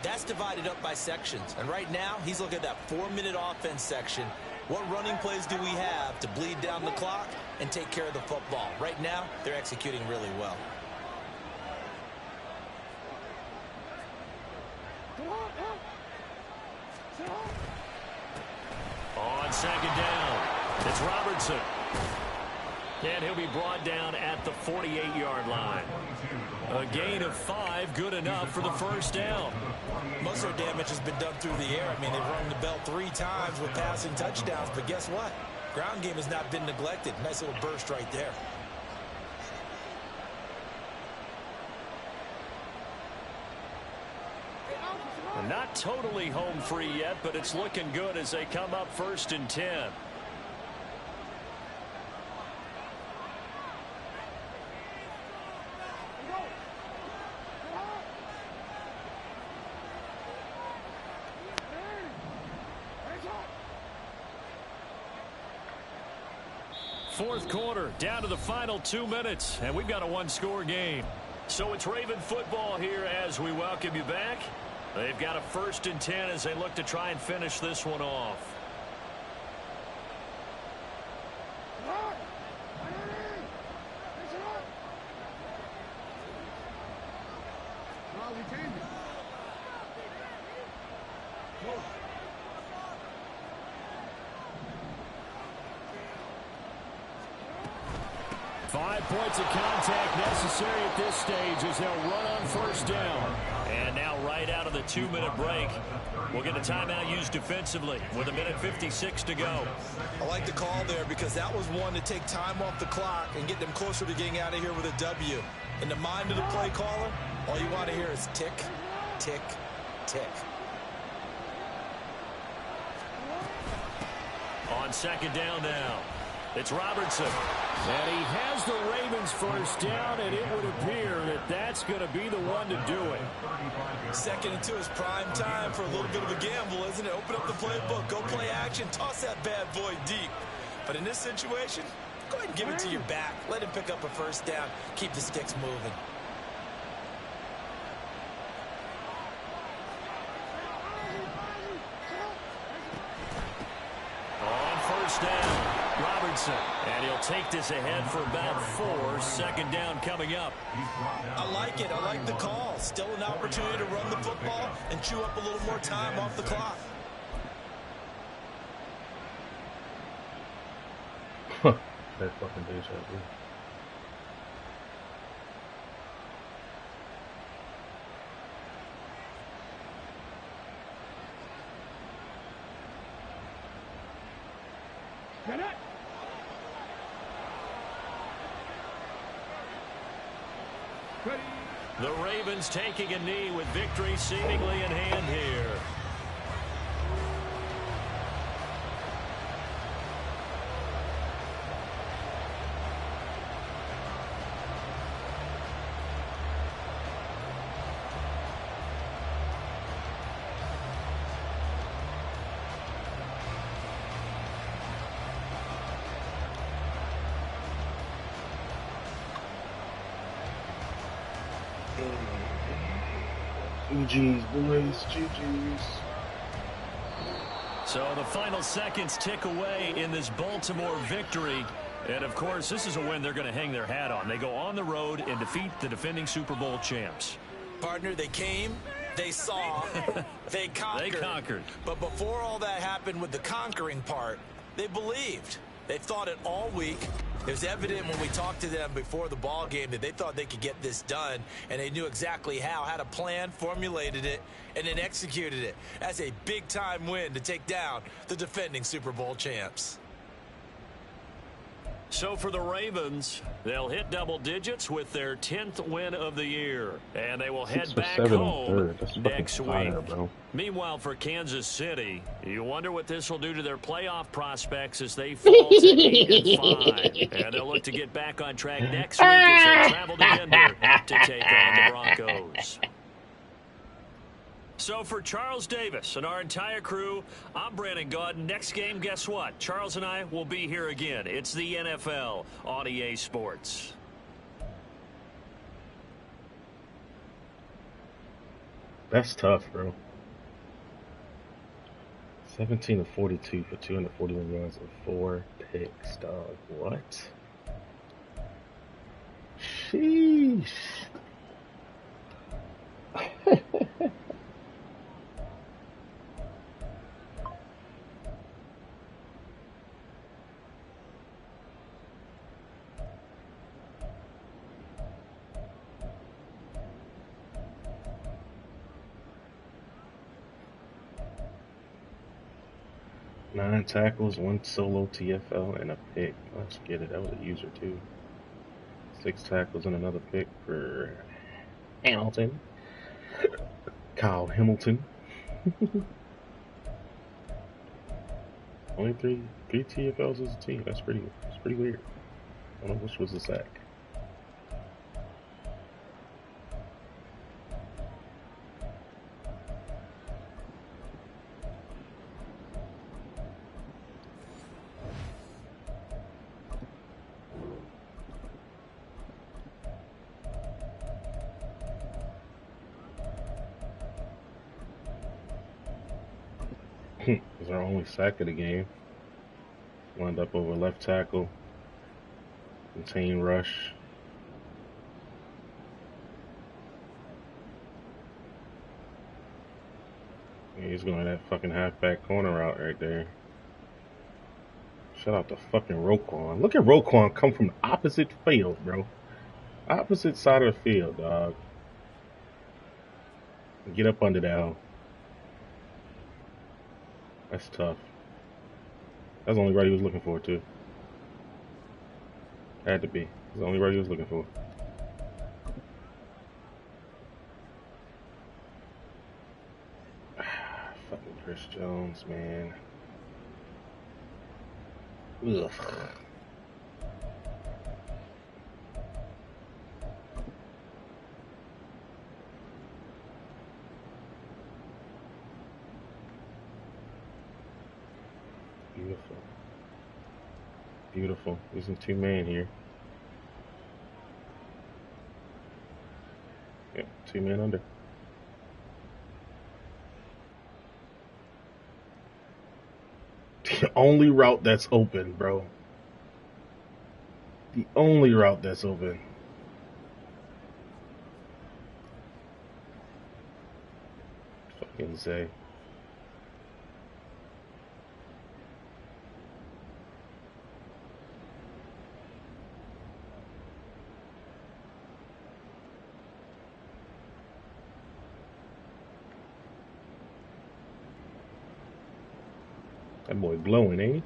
that's divided up by sections. And right now, he's looking at that 4-minute offense section. What running plays do we have to bleed down the clock and take care of the football? Right now, they're executing really well. On second down, it's Robertson. And he'll be brought down at the 48-yard line. A gain of 5, good enough for the first down. Most of their damage has been done through the air. I mean, they've rung the bell 3 times with passing touchdowns, but guess what? Ground game has not been neglected. Nice little burst right there. Not totally home free yet, but it's looking good as they come up 1st and 10. Fourth quarter, down to the final 2 minutes, and we've got a one-score game. So it's Raven football here as we welcome you back. They've got a 1st and 10 as they look to try and finish this one off. Points of contact necessary at this stage as they'll run on 1st down. And now right out of the 2-minute break, we'll get a timeout used defensively with 1:56 to go. I like the call there because that was one to take time off the clock and get them closer to getting out of here with a W. In the mind of the play caller, all you want to hear is tick, tick, tick. On second down now, it's Robertson. And he has the Ravens 1st down, and it would appear that that's going to be the one to do it. 2nd and 2 is prime time for a little bit of a gamble, isn't it? Open up the playbook, go play action, toss that bad boy deep. But in this situation, go ahead and give it to your back. Let him pick up a 1st down. Keep the sticks moving. On 1st down, Robertson. And he'll take this ahead for about 4. 2nd down coming up. I like it. I like the call. Still an opportunity to run the football and chew up a little more time off the clock. That fucking dude's right there. The Ravens taking a knee with victory seemingly in hand here. GG's, boys. GG's. So the final seconds tick away in this Baltimore victory. And, of course, this is a win they're going to hang their hat on. They go on the road and defeat the defending Super Bowl champs. Partner, they came, they saw, they conquered. They conquered. But before all that happened with the conquering part, they believed. They thought it all week. It was evident when we talked to them before the ball game that they thought they could get this done, and they knew exactly how, had a plan, formulated it, and then executed it. That's a big-time win to take down the defending Super Bowl champs. So for the Ravens, they'll hit double digits with their 10th win of the year. And they will head back home next week. Meanwhile, for Kansas City, you wonder what this will do to their playoff prospects as they fall to 8-5. And they'll look to get back on track next week as they travel to Denver to take on the Broncos. So for Charles Davis and our entire crew, I'm Brandon Gaudin. Next game, guess what? Charles and I will be here again. It's the NFL on EA Sports. That's tough, bro. 17 of 42 for 241 yards and 4 picks, dog. What? Sheesh. 9 tackles, 1 solo TFL, and a pick. Let's get it. That was a user too. 6 tackles and another pick for Hamilton. Kyle Hamilton. Only three TFLs as a team. That's pretty weird. I don't know which was the sack. It's our only sack of the game. Wound up over left tackle. Contain rush. And he's going that fucking halfback corner route right there. Shout out to fucking Roquan. Look at Roquan come from the opposite field, bro. Opposite side of the field, dog. Get up under that hole. That's tough. That's the only right he was looking for, too. Had to be. That's the only right he was looking for. Fucking Chris Jones, man. Ugh. Beautiful. Beautiful. There's a 2-man here. Yep, 2-man under. The only route that's open, bro. The only route that's open. Fucking Zay. That boy blowing, ain't he?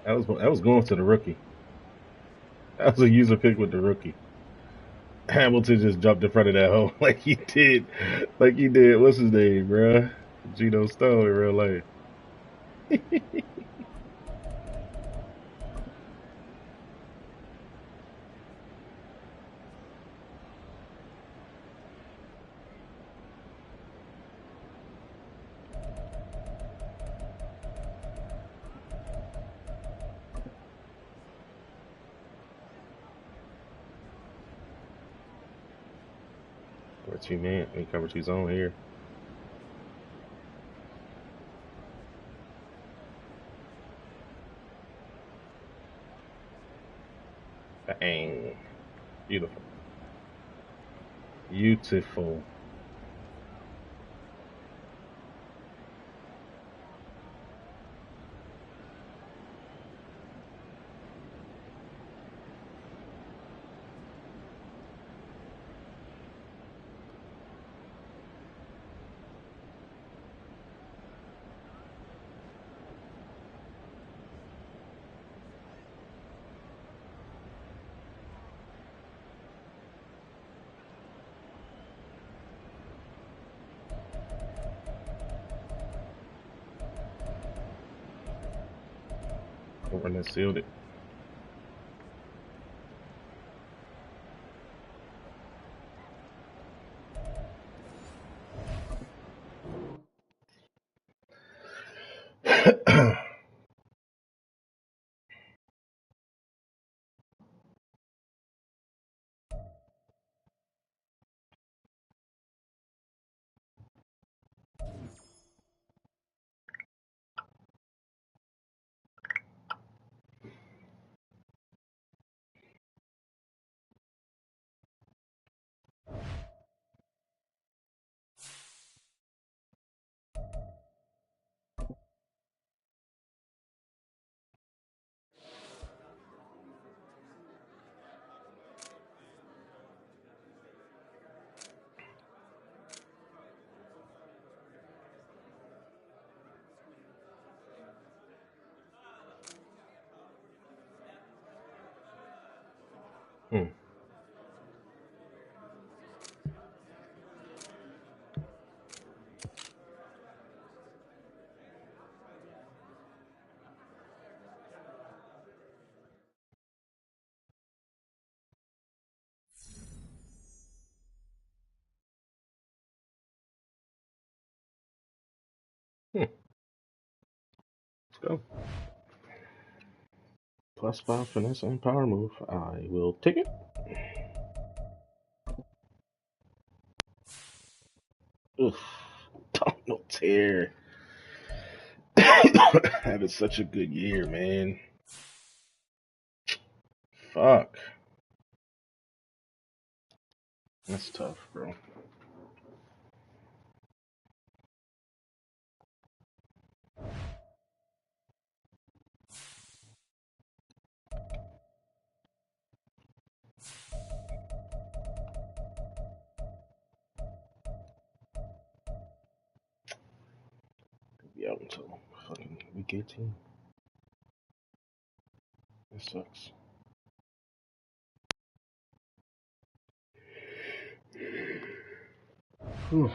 That was going to the rookie. That was a user pick with the rookie. Hamilton just jumped in front of that hole like he did. Like he did. What's his name, bruh? Geno Stone in real life. 2-man. He covers his own here. Bang. Beautiful. Beautiful. Run that sealed it. Let's go. +5 finesse and power move. I will take it. Oof. No tear. Having such a good year, man. Fuck. That's tough, bro. Be out until fucking week 18. That sucks. Whew.